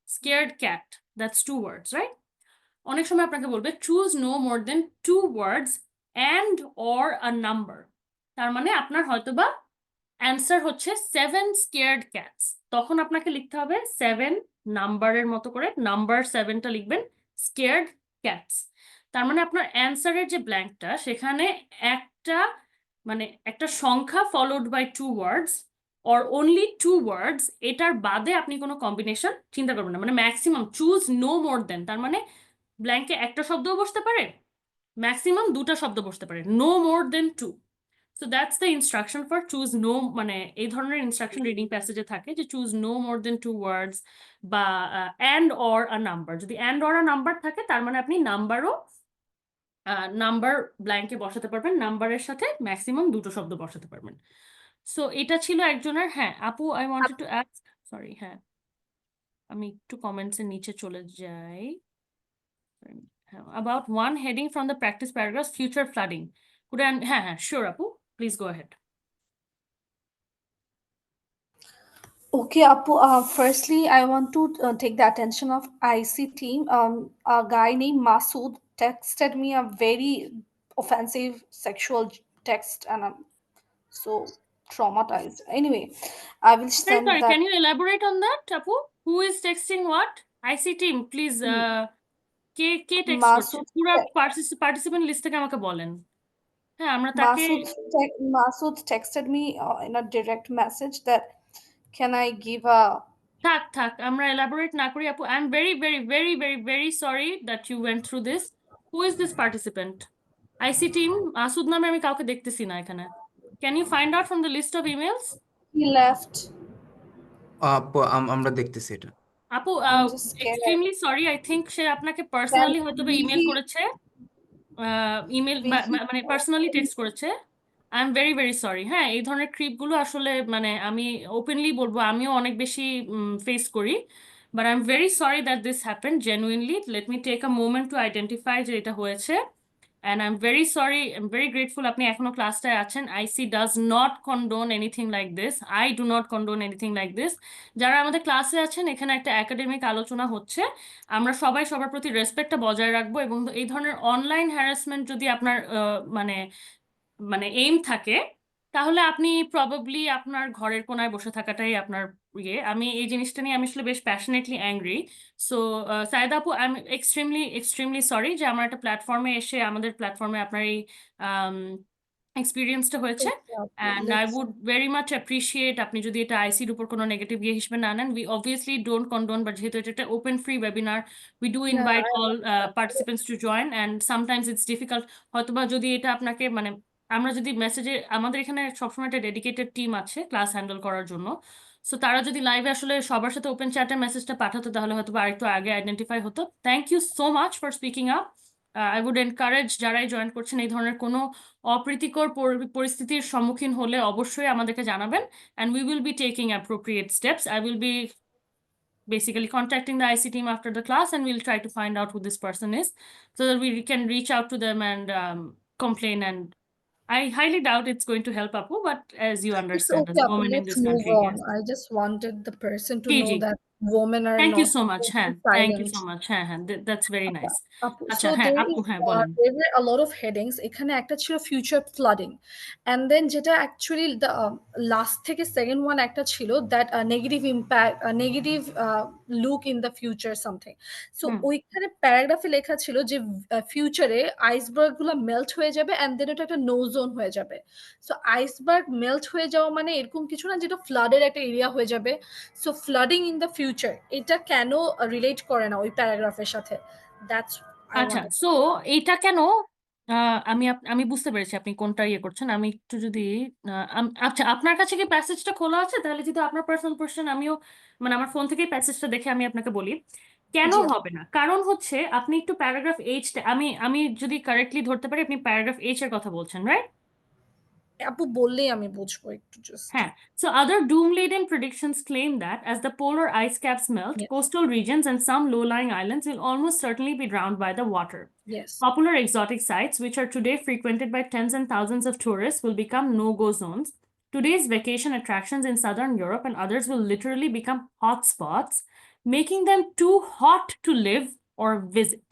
scared cat, that's 2 words, right? অনেক সময় আপনাকে বলবে choose no more than 2 words and or a number, তার মানে আপনার হয়তোবা অ্যান্সার হচ্ছে 7 scared cats, তখন আপনাকে লিখতে হবে 7 নাম্বারের মতো করে, নাম্বার 7টা লিখবেন scared cats। তার মানে আপনার অ্যান্সারের যে ব্ল্যাঙ্কটা, সেখানে একটা মানে একটা সংখ্যা followed by 2 words or only 2 words, এটার বাদে আপনি কোনো কম্বিনেশন চিন্তা করবেন না। মানে ম্যাক্সিমাম চুজ নো মোর দেন, তার মানে ব্ল্যাঙ্কে একটা শব্দও বসতে পারে, ম্যাক্সিমাম দুটা শব্দ বসতে পারে, no more than 2। So that's the instruction for choose no, মানে এই ধরনের ইনস্ট্রাকশন রিডিং প্যাসেজে থাকে যে choose no more than 2 words বা and or a number। যদি and or a number থাকে, তার মানে আপনি নাম্বারও নাম্বার ব্ল্যাঙ্কে বসাতে পারবেন, নাম্বারের সাথে ম্যাক্সিমাম দুটো শব্দ বসাতে পারবেন। সো এটা ছিল একজনের। হ্যাঁ আপু, I wanted to ask, sorry, হ্যাঁ আমি একটু কমেন্টসের নিচে চলে যাই। About one heading from the practice paragraph, future flooding. Could I, হ্যাঁ sure আপু, please go ahead. Okay, Apu, firstly, I want to take the attention of IC team. A guy named Masood texted me a very offensive sexual text, and I'm so traumatized. Anyway, I will send Sorry, that. can you elaborate on that, Apu? Who is texting what? IC team, please. K text করছে? Masood, পুরো পার্টিসিপেন্ট লিস্ট থেকে আমাকে বলেন। হ্যাঁ, আমরা তাকে Masood texted me in a direct message that can I give a থাক আমরা এলাবোরেট না করি আপু। I am very very very very very sorry that you went through this. Who is this participant? IC team Masud নামে আমি কাউকে দেখতেছি না এখানে। Can you find out from the list of emails? he left. আমরা দেখতেছি এটা। আপু, I'm just scared. Extremely sorry, I think সে আপনাকে পার্সোনালি হয়তো বা ইমেল করেছে, ইমেল মানে পার্সোনালি টেক্সট করেছে। I am very very sorry. হ্যাঁ, এই ধরনের ক্রিপগুলো আসলে মানে আমি ওপেনলি বলবো আমিও অনেক বেশি ফেস করি, but I am very sorry that this happen. Genuinely let me take a moment to identify যে এটা হয়েছে, and I am very sorry, I am very grateful আপনি এখনো ক্লাসটায় আছেন। IC does not condone anything like this, I do not condone anything like this. যারা আমাদের ক্লাসে আছেন, এখানে একটা একাডেমিক আলোচনা হচ্ছে, আমরা সবাই সবার প্রতি রেসপেক্টটা বজায় রাখবো, এবং এই ধরনের অনলাইন হ্যারাসমেন্ট যদি আপনার মানে এইম থাকে, তাহলে আপনি প্রবাবলি আপনার ঘরের কোনায় বসে থাকাটাই আপনার আমি এই জিনিসটা নিয়ে আমি আসলে বেশ প্যাশনেটলি অ্যাংরি। সো সায়েদা আপু, আই এম এক্সট্রিমলি সরি যে আমার একটা প্ল্যাটফর্মে এসে আমাদের প্ল্যাটফর্মে আপনার এই এক্সপিরিয়েন্সটা হয়েছে। Okay, Appu, and I let's would very much appreciate আপনি যদি এটা আইসির উপর কোনো নেগেটিভ হিসেবে না নেন। উই অবভিয়াসলি ডোন্ট কন্ডোন, বাট যেহেতু এটা একটা open free webinar, we do no, invite I all understand. Participants to join, and sometimes it's difficult. হয়তোবা যদি এটা আপনাকে মানে আমরা যদি মেসেজে, আমাদের এখানে সবসময় একটা ডেডিকেটেড টিম আছে ক্লাস হ্যান্ডেল করার জন্য। সো তারা যদি লাইভে আসলে সবার সাথে ওপেন চ্যাটে মেসেজটা পাঠাতো তাহলে হয়তো আরেকটু আগে আইডেন্টিফাই হতো। Thank you so much for speaking up. I would encourage যারাই জয়েন করছেন এই ধরনের কোনো অপ্রীতিকর পরিস্থিতির সম্মুখীন হলে অবশ্যই আমাদেরকে জানাবেন, and we will be taking appropriate steps. I will be basically contacting the IC team after the class, and we'll try to find out who this person is so that we can reach out to them and complain. And I highly doubt it's going to help Apu, but as you It's understand, as okay, a Appu, woman in let's this move country, on. yes. I just wanted the person to Ji, know ji. that women are Thank you not so much. হ্যাঁ, thank you silent. so much. হ্যাঁ, হ্যাঁ, that's very আচ্ছা, nice. আপু, আচ্ছা, so হ্যাঁ, আপু, হ্যাঁ, বলেন। there were a lot of headings. এখানে একটা ছিল future flooding, and then যেটা actually the last থেকে second one একটা ছিল that negative impact, negative look in the future something. So হুম, ওইখানে প্যারাগ্রাফে লেখা ছিল যে ফিউচারে আইসবার্গ গুলো মেল্ট হয়ে যাবে and then এটা একটা নো জোন হয়ে যাবে। সো আইসবার্গ মেল্ট হয়ে যাওয়া মানে এরকম কিছু না যেটা ফ্লাডের একটা এরিয়া হয়ে যাবে। So flooding in the future এটা কেন রিলেট করে না ওই প্যারাগ্রাফের সাথে? দ্যাটস আই আচ্ছা, ওয়ান্টেড। সো এইটা কেন আমি বুঝতে পেরেছি আপনি কোনটা ইয়ে করছেন। আমি একটু যদি আচ্ছা, আপনার কাছে কি প্যাসেজটা খোলা আছে? তাহলে যদি আপনার পার্সোনাল কোশ্চেন, আমিও মানে আমার ফোন থেকেই প্যাসেজটা দেখে আমি আপনাকে বলি কেন জি আপু। হবে না। কারণ হচ্ছে আপনি একটু প্যারাগ্রাফ এইচটা, আমি যদি কারেক্টলি ধরতে পারি আপনি প্যারাগ্রাফ এইচ এর কথা বলছেন, রাইট? আপু বললেই আমি বুঝবো একটু জাস্ট। হ্যাঁ, so other doom-laden predictions claim that as the polar ice caps melt, Yes, coastal regions and some low-lying islands will almost certainly be drowned by the water. yes, Popular exotic sites, which are today frequented by tens and thousands of tourists, will become no-go zones. Today's vacation attractions in southern Europe and others will literally become hotspots, making them too hot to live or visit.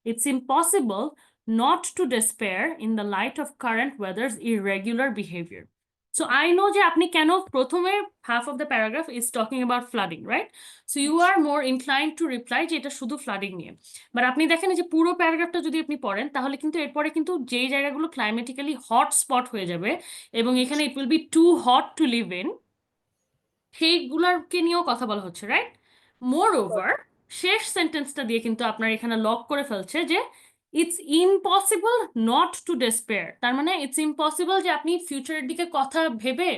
It's impossible not to despair in the light of current weather's irregular behavior. So I know যে আপনি কেন প্রথমে half of the paragraph is talking about flooding, right? So you yes. are more inclined to reply যে এটা শুধু flooding নিয়ে। বাট আপনি দেখেন যে পুরো প্যারাগ্রাফটা যদি আপনি পড়েন তাহলে কিন্তু এরপরে কিন্তু যেই জায়গাগুলো ক্লাইমেটিক্যালি হট স্পট হয়ে যাবে এবং এখানে it will be too hot to live in, সেইগুলোকে নিয়েও কথা বলা হচ্ছে, রাইট? মোর ওভার শেষ সেন্টেন্সটা দিয়ে কিন্তু আপনার এখানে লক করে ফেলছে যে it's impossible not to despair. তার মানে ইটস ইম্পসিবল যে আপনি ফিউচারের দিকে কথা ভেবে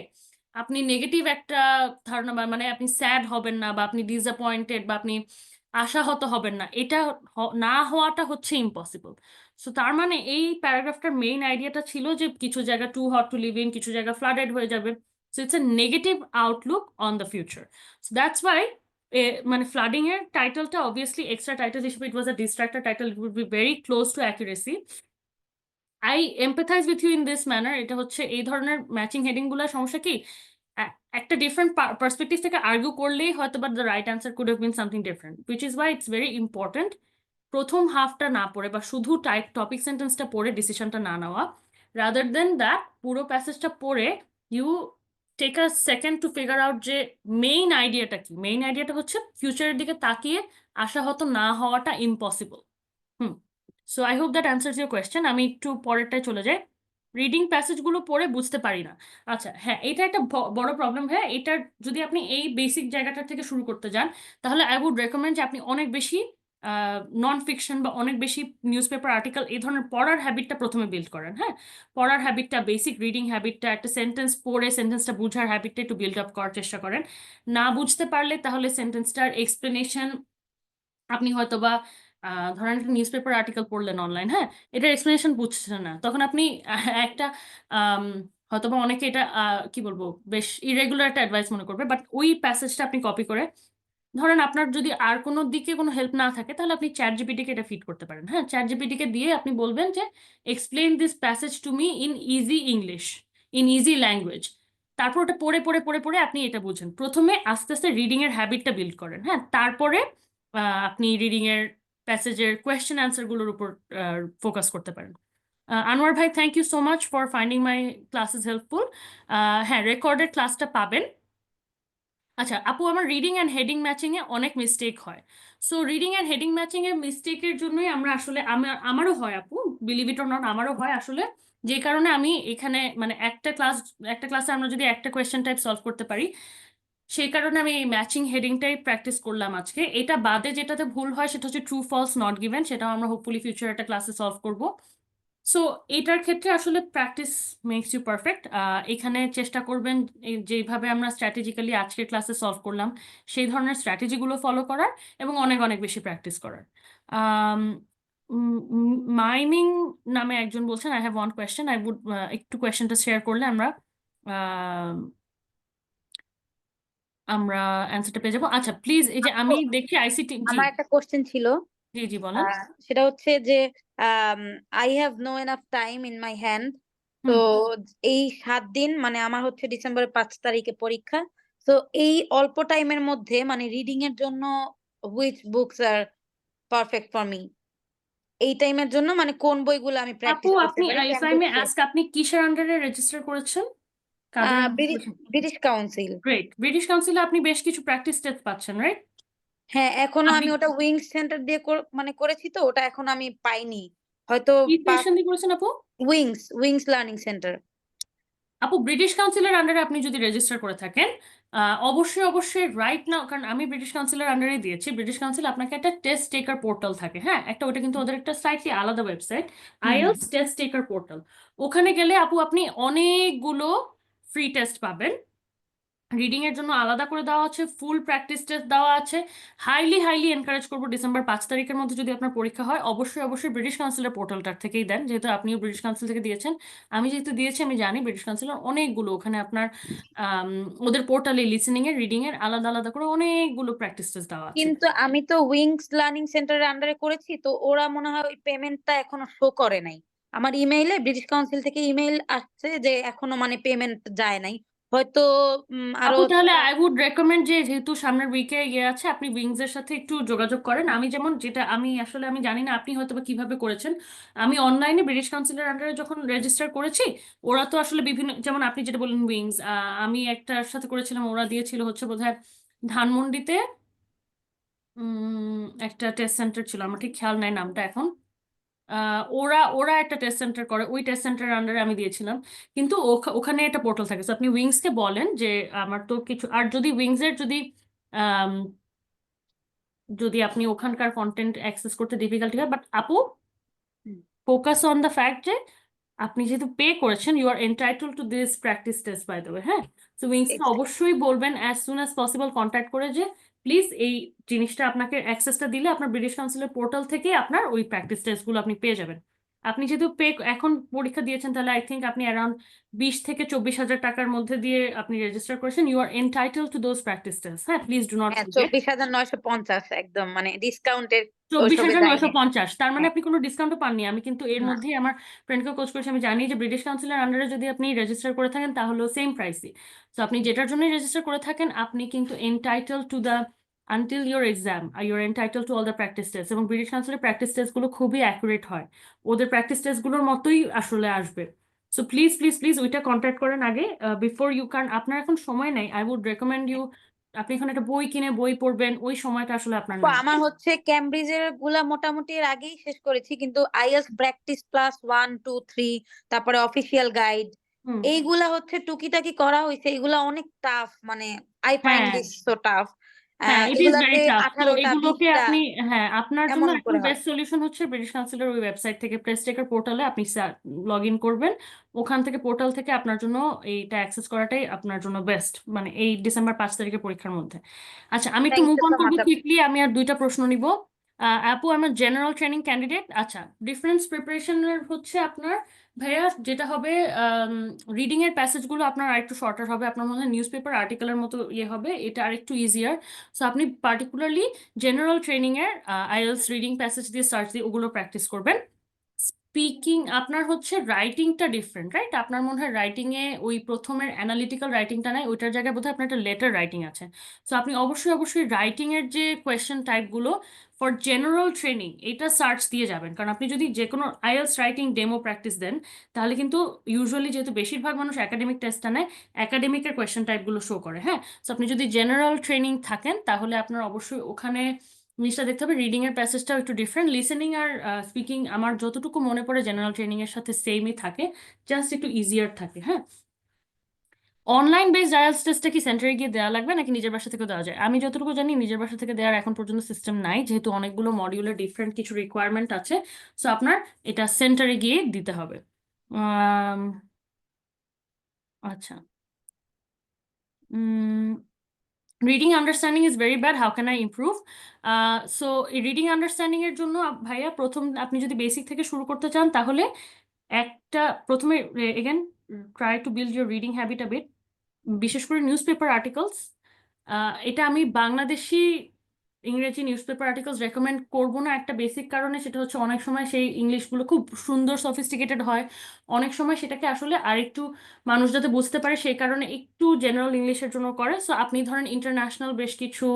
আপনি নেগেটিভ একটা ধারণা বা মানে আপনি স্যাড হবেন না বা আপনি ডিসঅ্যাপয়েন্টেড বা আপনি আশাহত হবেন না, এটা না হওয়াটা হচ্ছে ইম্পসিবল। সো তার মানে এই প্যারাগ্রাফটার মেইন আইডিয়াটা ছিল যে কিছু জায়গা too hot to live in, কিছু জায়গা ফ্লাডেড হয়ে যাবে। So it's a negative outlook on the future. So that's why মানে flooding এর টাইটেলটা obviously extra title হিসেবে it was a distractor title, it would be very close to accuracy. I empathize with you in this manner. এটা হচ্ছে এই ধরনের ম্যাচিং হেডিং গুলোর সমস্যা কি একটা ডিফারেন্ট পার্সপেক্টিভ থেকে আর্গিউ করলেই হয়তো বা the right answer could have been something different, which is why it's very important প্রথম হাফটা না পড়ে বা শুধু টপিক সেন্টেন্সটা পড়ে ডিসিশনটা না নেওয়া, রাদার দেন দ্যাট পুরো প্যাসেজটা পড়ে you take a second to figure out যে মেইন আইডিয়াটা কি। মেইন আইডিয়াটা হচ্ছে ফিউচারের দিকে তাকিয়ে আশাহত না হওয়াটা impossible. So I hope that answers your question. আমি একটু পরেরটায় চলে যাই। রিডিং প্যাসেজগুলো পড়ে বুঝতে পারি না। আচ্ছা হ্যাঁ, এটা একটা বড় প্রবলেম। হ্যাঁ, এটার যদি আপনি এই বেসিক জায়গাটা থেকে শুরু করতে যান তাহলে আই উড রেকমেন্ড যে আপনি অনেক বেশি নন ফিকশন বা অনেক বেশি নিউজ পেপার আর্টিকেল এই ধরনের পড়ার হ্যাবিটটা প্রথমে বিল্ড করেন। হ্যাঁ, পড়ার হ্যাবিটটা, বেসিক রিডিং হ্যাবিটটা, একটা সেন্টেন্স পড়ে সেন্টেন্সটা বুঝার হ্যাবিটটা একটু বিল্ড আপ করার চেষ্টা করেন। না বুঝতে পারলে তাহলে সেন্টেন্সটার এক্সপ্লেনেশন আপনি হয়তো বা ধরেন একটা নিউজ পেপার আর্টিকেল পড়লেন অনলাইন, হ্যাঁ, এটার এক্সপ্লেনেশন বুঝছেন না, তখন আপনি একটা হয়তো বা অনেকে এটা কি বলবো বেশ ইরেগুলার একটা অ্যাডভাইস মনে করবে, বাট ওই প্যাসেজটা আপনি কপি করে ধরেন আপনার যদি আর কোনো দিকে কোনো হেল্প না থাকে তাহলে আপনি চ্যাট জিপিটিকে এটা ফিড করতে পারেন। হ্যাঁ, চ্যাট জিপিটিকে দিয়ে আপনি বলবেন যে explain this passage to me in easy English, in easy language. তারপর ওটা পড়ে পড়ে পড়ে পড়ে আপনি এটা বুঝেন। প্রথমে আস্তে আস্তে রিডিং এর হ্যাবিটটা বিল্ড করেন। হ্যাঁ, তারপরে আপনি রিডিং এর প্যাসেজের কোয়েশ্চেন অ্যান্সার গুলোর উপর ফোকাস করতে পারেন। আনোয়ার ভাই, thank you so much for finding my classes helpful. হ্যাঁ, রেকর্ডেড ক্লাসটা পাবেন। আচ্ছা আপু, আমার রিডিং অ্যান্ড হেডিং ম্যাচিং এ অনেক মিস্টেক হয়। So reading and heading matching এর মিস্টেকের জন্যই আমরা আসলে আমারও হয় আপু, বিলিভ ইট অর নট, আমারও হয় আসলে। যে কারণে আমি এখানে মানে একটা ক্লাসে আমরা যদি একটা কোয়েশ্চেন টাইপ সলভ করতে পারি, সেই কারণে আমি এই ম্যাচিং হেডিংটাই প্র্যাকটিস করলাম আজকে। এটা বাদে যেটাতে ভুল হয় সেটা হচ্ছে ট্রু ফলস নট গিভেন, সেটাও আমরা হোপফুলি ফিউচার একটা ক্লাসে সলভ করব। সো এটার ক্ষেত্রে আসলে প্র্যাকটিস মেক্স ইউ পারফেক্ট। এখানে চেষ্টা করবেন যেভাবে আমরা স্ট্র্যাটেজিক্যালি আজকের ক্লাসে সলভ করলাম সেই ধরনের স্ট্র্যাটেজিগুলো ফলো করার এবং অনেক অনেক বেশি প্র্যাকটিস করার। মাইনিং নামে একজন বলছেন, I have one question, I would একটু কোয়েশ্চেনটা শেয়ার করলে আমরা অ্যান্সারটা পেয়ে যাবো। আচ্ছা প্লিজ, এই যে আমি দেখি আইসিটি। জি আমার একটা কোশ্চেন ছিল, জি জি বলেন। সেটা হচ্ছে যে I have no enough time in my hand. তো এই 7 দিন মানে আমার হচ্ছে ডিসেম্বরের 5 তারিখে পরীক্ষা। তো এই অল্প টাইমের মধ্যে মানে রিডিং এর জন্য which books are perfect for me, এই টাইমের জন্য মানে কোন বইগুলো আমি আপু প্র্যাকটিস করতে আপনি, পারি if I may Cambridge ask, আপনি কিসের আন্ডারে রেজিস্টার করেছেন? কাদের ব্রিটিশ কাউন্সিল। গ্রেট, ব্রিটিশ কাউন্সিলে আপনি বেশ কিছু প্র্যাকটিস টেস্ট পাচ্ছেন, রাইট? হ্যাঁ, এখনো আপনি আমি ওটা উইংস সেন্টার দিয়ে মানে করেছি, তো ওটা এখনো আমি পাইনি, হয়তো কি সেশন দিয়ে করেছেন আপু? Wings learning centre. আপু ব্রিটিশ কাউন্সিলের আন্ডারে আপনি যদি রেজিস্টার করে থাকেন, অবশ্যই অবশ্যই রাইট নাও, কারণ আমি ব্রিটিশ কাউন্সিলের আন্ডারে দিয়েছি। ব্রিটিশ কাউন্সিল আপনাকে একটা টেস্ট টেকার পোর্টাল থাকে, হ্যাঁ একটা, ওটা কিন্তু ওদের একটা স্লাইটলি আলাদা ওয়েবসাইট, আইএলটিএস টেস্ট টেকার পোর্টাল। ওখানে গেলে আপু আপনি অনেকগুলো ফ্রি টেস্ট পাবেন। রিডিং এর জন্য আলাদা করে দেওয়া আছে, ফুল প্র্যাকটিস টেস্ট দেওয়া আছে। হাইলি হাইলি এনকারেজ করবো ডিসেম্বর 5 তারিখের মধ্যে যদি আপনার পরীক্ষা হয়, অবশ্যই অবশ্যই ব্রিটিশ কাউন্সিলের পোর্টালটার থেকেই দেন, যেহেতু আপনিও ব্রিটিশ কাউন্সিল থেকে দিয়েছেন। আমি যেহেতু দিয়েছি আমি জানি ব্রিটিশ কাউন্সিলের অনেকগুলো ওখানে আপনার ওদের পোর্টালে লিসেনিং এর, রিডিং এর আলাদা আলাদা করে অনেকগুলো প্র্যাকটিস টেস্ট দেওয়া আছে। কিন্তু আমি তো উইংস লার্নিং সেন্টারের আন্ডারে করেছি, তো ওরা মনে হয় ওই পেমেন্টটা এখনো শো করে নাই। আমার ইমেইলে ব্রিটিশ কাউন্সিল থেকে ইমেইল আসছে যে এখনো মানে পেমেন্ট যায় নাই, হয়তো আরো। আপু তাহলে আই উড রেকমেন্ড যে যেহেতু সামনের উইকে ইয়ে আছে, আপনি উইংস এর সাথে একটু যোগাযোগ করেন। আমি যেমন যেটা আমি আসলে আমি জানি না আপনি হয়তো বা কিভাবে করেছেন, আমি অনলাইনে ব্রিটিশ কাউন্সিলের আন্ডারে যখন রেজিস্টার করেছি, ওরা তো আসলে বিভিন্ন, যেমন আপনি যেটা বললেন উইংস, আমি একটার সাথে করেছিলাম, ওরা দিয়েছিল হচ্ছে বোধহয় ধানমন্ডিতে একটা টেস্ট সেন্টার ছিল, আমার ঠিক খেয়াল নাই নামটা এখন। ওরা ওরা একটা টেস্ট সেন্টার করে, ওই টেস্ট সেন্টারের আন্ডারে আমি দিয়েছিলাম। কিন্তু ওখানে একটা পোর্টাল থাকে, তো আপনি উইংসকে বলেন যে আমার তো কিছু, আর যদি উইংস এর আম, যদি আপনি ওখানকার কন্টেন্ট অ্যাক্সেস করতে ডিফিকাল্টি হয়, বাট আপু ফোকাস অন দ্য ফ্যাক্ট যে আপনি যেহেতু পে করেছেন, you are entitle to this practice test by the way. হ্যাঁ, তো উইংসকে অবশ্যই বলবেন as soon as possible contact করে যে প্লিজ এই জিনিসটা আপনাকে অ্যাক্সেসটা দিলে আপনার ব্রিটিশ কাউন্সিলের পোর্টাল থেকে আপনার ওই প্র্যাকটিস টেস্টগুলো আপনি পেয়ে যাবেন। আপনি যেহেতু এখন পরীক্ষা দিয়েছেন, তাহলে আই থিঙ্ক আপনি অ্যারাউন্ড 20 থেকে 24,000 টাকার মধ্যে দিয়ে আপনি রেজিস্টার করেছেন, you are entitle to those practice test. হ্যাঁ, প্লিজ ডু নট হ্যাঁ, ফরগেট। 24,950 একদম মানে ডিসকাউন্টের 24,950, তার মানে হ্যাঁ। আপনি কোনো ডিসকাউন্টও পাননি। আমি কিন্তু এর না। মধ্যেই আমার ফ্রেন্ডকে কোচ করেছি, আমি জানি যে ব্রিটিশ কাউন্সিলের আন্ডারে যদি আপনি রেজিস্টার করে থাকেন তাহলে সেম প্রাইসই। তো আপনি যেটার জন্য রেজিস্টার করে থাকেন আপনি কিন্তু entitle to the until your exam your entitle to all the practice test, এবং ব্রিটিশ কাউন্সিলের প্র্যাকটিস টেস্টগুলো খুবই অ্যাকুরেট হয়, ওদের প্র্যাকটিস টেস্টগুলোর মতোই আসলে আসবে। সো প্লিজ প্লিজ প্লিজ ওইটা কন্ট্যাক্ট করেন আগে বিফোর ইউ, কারণ আপনার এখন সময় নেই। আই উড রেকমেন্ড ইউ, আপনি এখন একটা বই কিনে বই পড়বেন, ওই সময়টা আসলে আপনার তো নেই। আমার হচ্ছে ক্যামব্রিজের গুলা মোটামুটি এর আগেই শেষ করেছি, কিন্তু আইএলটিএস প্র্যাকটিস প্লাস 1 2 3 তারপরে অফিসিয়াল গাইড হুম। এইগুলা হচ্ছে টুকিটাকি করা হয়েছে, এগুলা অনেক টাফ, মানে আই ফাইন্ড হ্যাঁ দিস সো টাফ। হ্যাঁ, ইট ইজ ভেরি এগুলাতে টাফ। তো 18টা এগুলোকে 20টা আপনি, হ্যাঁ আপনার জন্য এমন এখন করে হয়। বেস্ট সলিউশন হচ্ছে ব্রিটিশ কাউন্সিলের ওই ওয়েবসাইট থেকে প্রেস টেকার পোর্টালে আপনি লগ ইন করবেন, ওখান থেকে পোর্টাল থেকে আপনার জন্য এইটা অ্যাক্সেস করাটাই আপনার জন্য বেস্ট, মানে এই ডিসেম্বর 5 তারিখের পরীক্ষার মধ্যে। আচ্ছা আমি একটু thank move you on so করবো মাচ। কুইকলি, আমি আর দুইটা প্রশ্ন নিব। আপু আমার জেনারেল ট্রেনিং ক্যান্ডিডেট। আচ্ছা, ডিফারেন্স প্রিপারেশনের হচ্ছে আপনার ভাইয়া যেটা হবে, রিডিং এর প্যাসেজগুলো আপনার আরেকটু শর্টার হবে, আপনার মধ্যে নিউজ পেপার আর্টিকেলের মতো ইয়ে হবে, এটা আরেকটু ইজিয়ার। সো আপনি পার্টিকুলারলি জেনারেল ট্রেনিং এর আইএলটিএস রিডিং প্যাসেজ দিয়ে সার্চ দিয়ে ওগুলো প্র্যাকটিস করবেন। স্পিকিং আপনার হচ্ছে রাইটিংটা ডিফারেন্ট, রাইট? আপনার মনে হয় রাইটিং এ ওই প্রথমের অ্যানালিটিক্যাল রাইটিংটা নাই, ওইটার জায়গায় বোধহয় আপনার একটা লেটার রাইটিং আছে। সো আপনি অবশ্যই রাইটিং এর যে কোয়েশ্চেন টাইপগুলো ফর জেনারেল ট্রেনিং এটা সার্চ দিয়ে যাবেন, কারণ আপনি যদি যে কোনো আইএলস রাইটিং ডেমো প্র্যাকটিস দেন তাহলে কিন্তু ইউজুয়ালি যেহেতু বেশিরভাগ মানুষ একাডেমিক টেস্টটা নেয়, একাডেমিকের কোয়েশ্চেন টাইপগুলো শো করে, হ্যাঁ। সো আপনি যদি জেনারেল ট্রেনিং থাকেন তাহলে আপনার অবশ্যই ওখানে জিনিসটা দেখতে হবে। রিডিং এর প্যাসেজটাও একটু ডিফারেন্ট, লিসেনিং আর স্পিকিং আমার যতটুকু মনে পড়ে জেনারেল ট্রেনিং এর সাথে সেমই থাকে, জাস্ট একটু ইজিয়ার থাকে, হ্যাঁ। অনলাইন বেসড আইএলটিএস টেস্টটা কি সেন্টারে গিয়ে দেওয়া লাগবে নাকি নিজের বাসা থেকে দেওয়া যায়? আমি যতটুকু জানি নিজের বাসা থেকে দেওয়ার এখন পর্যন্ত সিস্টেম নাই, যেহেতু অনেকগুলো মডিউলের ডিফারেন্ট কিছু রিকোয়ারমেন্ট আছে। সো আপনার এটা সেন্টারে গিয়ে দিতে হবে। আচ্ছা, reading understanding is very bad, how can I improve? So reading understanding এর জন্য ভাইয়া প্রথম আপনি যদি বেসিক থেকে শুরু করতে চান তাহলে একটা প্রথমে again try to build your reading habit a bit, বিশেষ করে নিউজ পেপার আর্টিকেলস। এটা আমি বাংলাদেশি ইংরেজি নিউজ পেপার আর্টিকেলস রেকমেন্ড করবো না একটা বেসিক কারণে, সেটা হচ্ছে অনেক সময় সেই ইংলিশগুলো খুব সুন্দর সফিস্টিকেটেড হয়, অনেক সময় সেটাকে আসলে আরেকটু মানুষ যাতে বুঝতে পারে সেই কারণে একটু জেনারেল ইংলিশের জন্য করে। সো আপনি ধরেন ইন্টারন্যাশনাল বেশ কিছু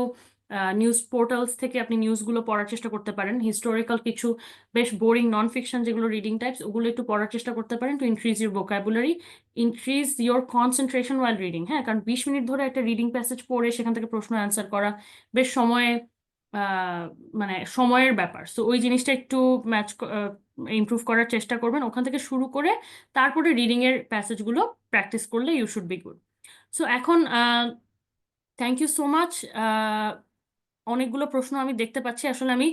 নিউজ পোর্টালস থেকে আপনি নিউজগুলো পড়ার চেষ্টা করতে পারেন, হিস্টোরিক্যাল কিছু বেশ বোরিং নন ফিকশন যেগুলো রিডিং টাইপস ওগুলো একটু পড়ার চেষ্টা করতে পারেন, to increase your vocabulary, increase your concentration while reading, হ্যাঁ। কারণ 20 মিনিট ধরে একটা রিডিং প্যাসেজ পড়ে সেখান থেকে প্রশ্ন অ্যান্সার করা বেশ মানে সময়ের ব্যাপার। সো ওই জিনিসটা একটু ইমপ্রুভ করার চেষ্টা করবেন, ওখান থেকে শুরু করে তারপরে রিডিং এর প্যাসেজগুলো প্র্যাকটিস করলে you should be good. So এখন থ্যাংক ইউ সো মাচ। অনেকগুলো প্রশ্ন আমি দেখতে পাচ্ছি, আসলে আমি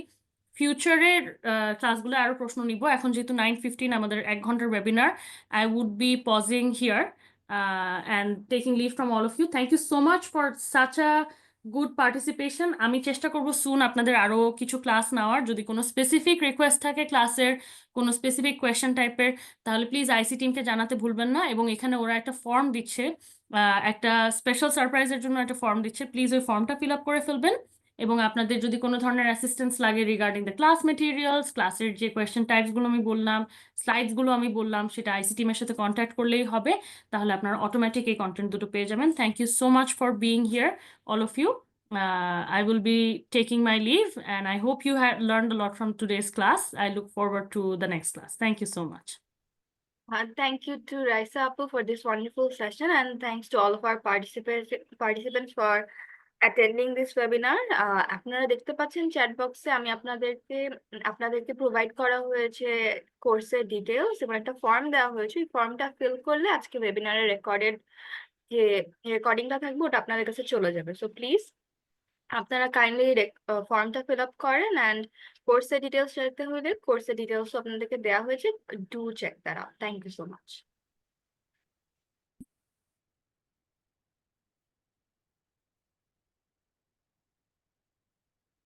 ফিউচারের ক্লাসগুলো আরো প্রশ্ন নিব। এখন যেহেতু 9:15 আমাদের 1 ঘন্টার webinar, I would be pausing here and taking leave from all of you. Thank you so much for such a good participation. আমি চেষ্টা করব সুন আপনাদের আরো কিছু ক্লাস নেওয়ার, যদি কোনো স্পেসিফিক রিকোয়েস্ট থাকে ক্লাসের কোনো স্পেসিফিক কোয়েশ্চেন টাইপের তাহলে প্লিজ আইসি টিমকে জানাতে ভুলবেন না। এবং এখানে ওরা একটা ফর্ম দিচ্ছে, একটা স্পেশাল সারপ্রাইজের জন্য একটা ফর্ম দিচ্ছে, প্লিজ ওই ফর্মটা ফিল আপ করে ফেলবেন। এবং আপনাদের যদি কোনো ধরনের অ্যাসিস্ট্যান্স লাগে রিগার্ডিং দ্য ক্লাস মেটেরিয়ালস, ক্লাসের যে কোয়েশ্চেন টাইপসগুলো আমি বললাম, স্লাইডসগুলো আমি বললাম, সেটা আইসি টিমের সাথে কন্ট্যাক্ট করলেই হবে, তাহলে আপনারা অটোমেটিক এই কন্টেন্ট দুটো পেয়ে যাবেন। Thank you so much for being here all of you. I will be taking my leave and I hope you have learned a lot from today's class. I look forward to the next class. Thank you so much. Thank you to Raisa Appu for this wonderful session, and thanks to all of our participants for attending this webinar. আপনারা দেখতে পাচ্ছেন চ্যাট বক্সে আমি আপনাদেরকে প্রোভাইড করা হয়েছে কোর্সের ডিটেলস এবং একটা ফর্ম দেওয়া হয়েছে। এই ফর্মটা ফিল করলে আজকে ওয়েবিনারের যে রেকর্ডিংটা থাকবে ওটা আপনাদের কাছে চলে যাবে। সো প্লিজ আপনারা কাইন্ডলি ফর্মটা ফিল আপ করেন, অ্যান্ড কোর্সের ডিটেলস জানতে হলে কোর্সের ডিটেলসও আপনাদেরকে দেওয়া হয়েছে, do check that out. Thank you so much.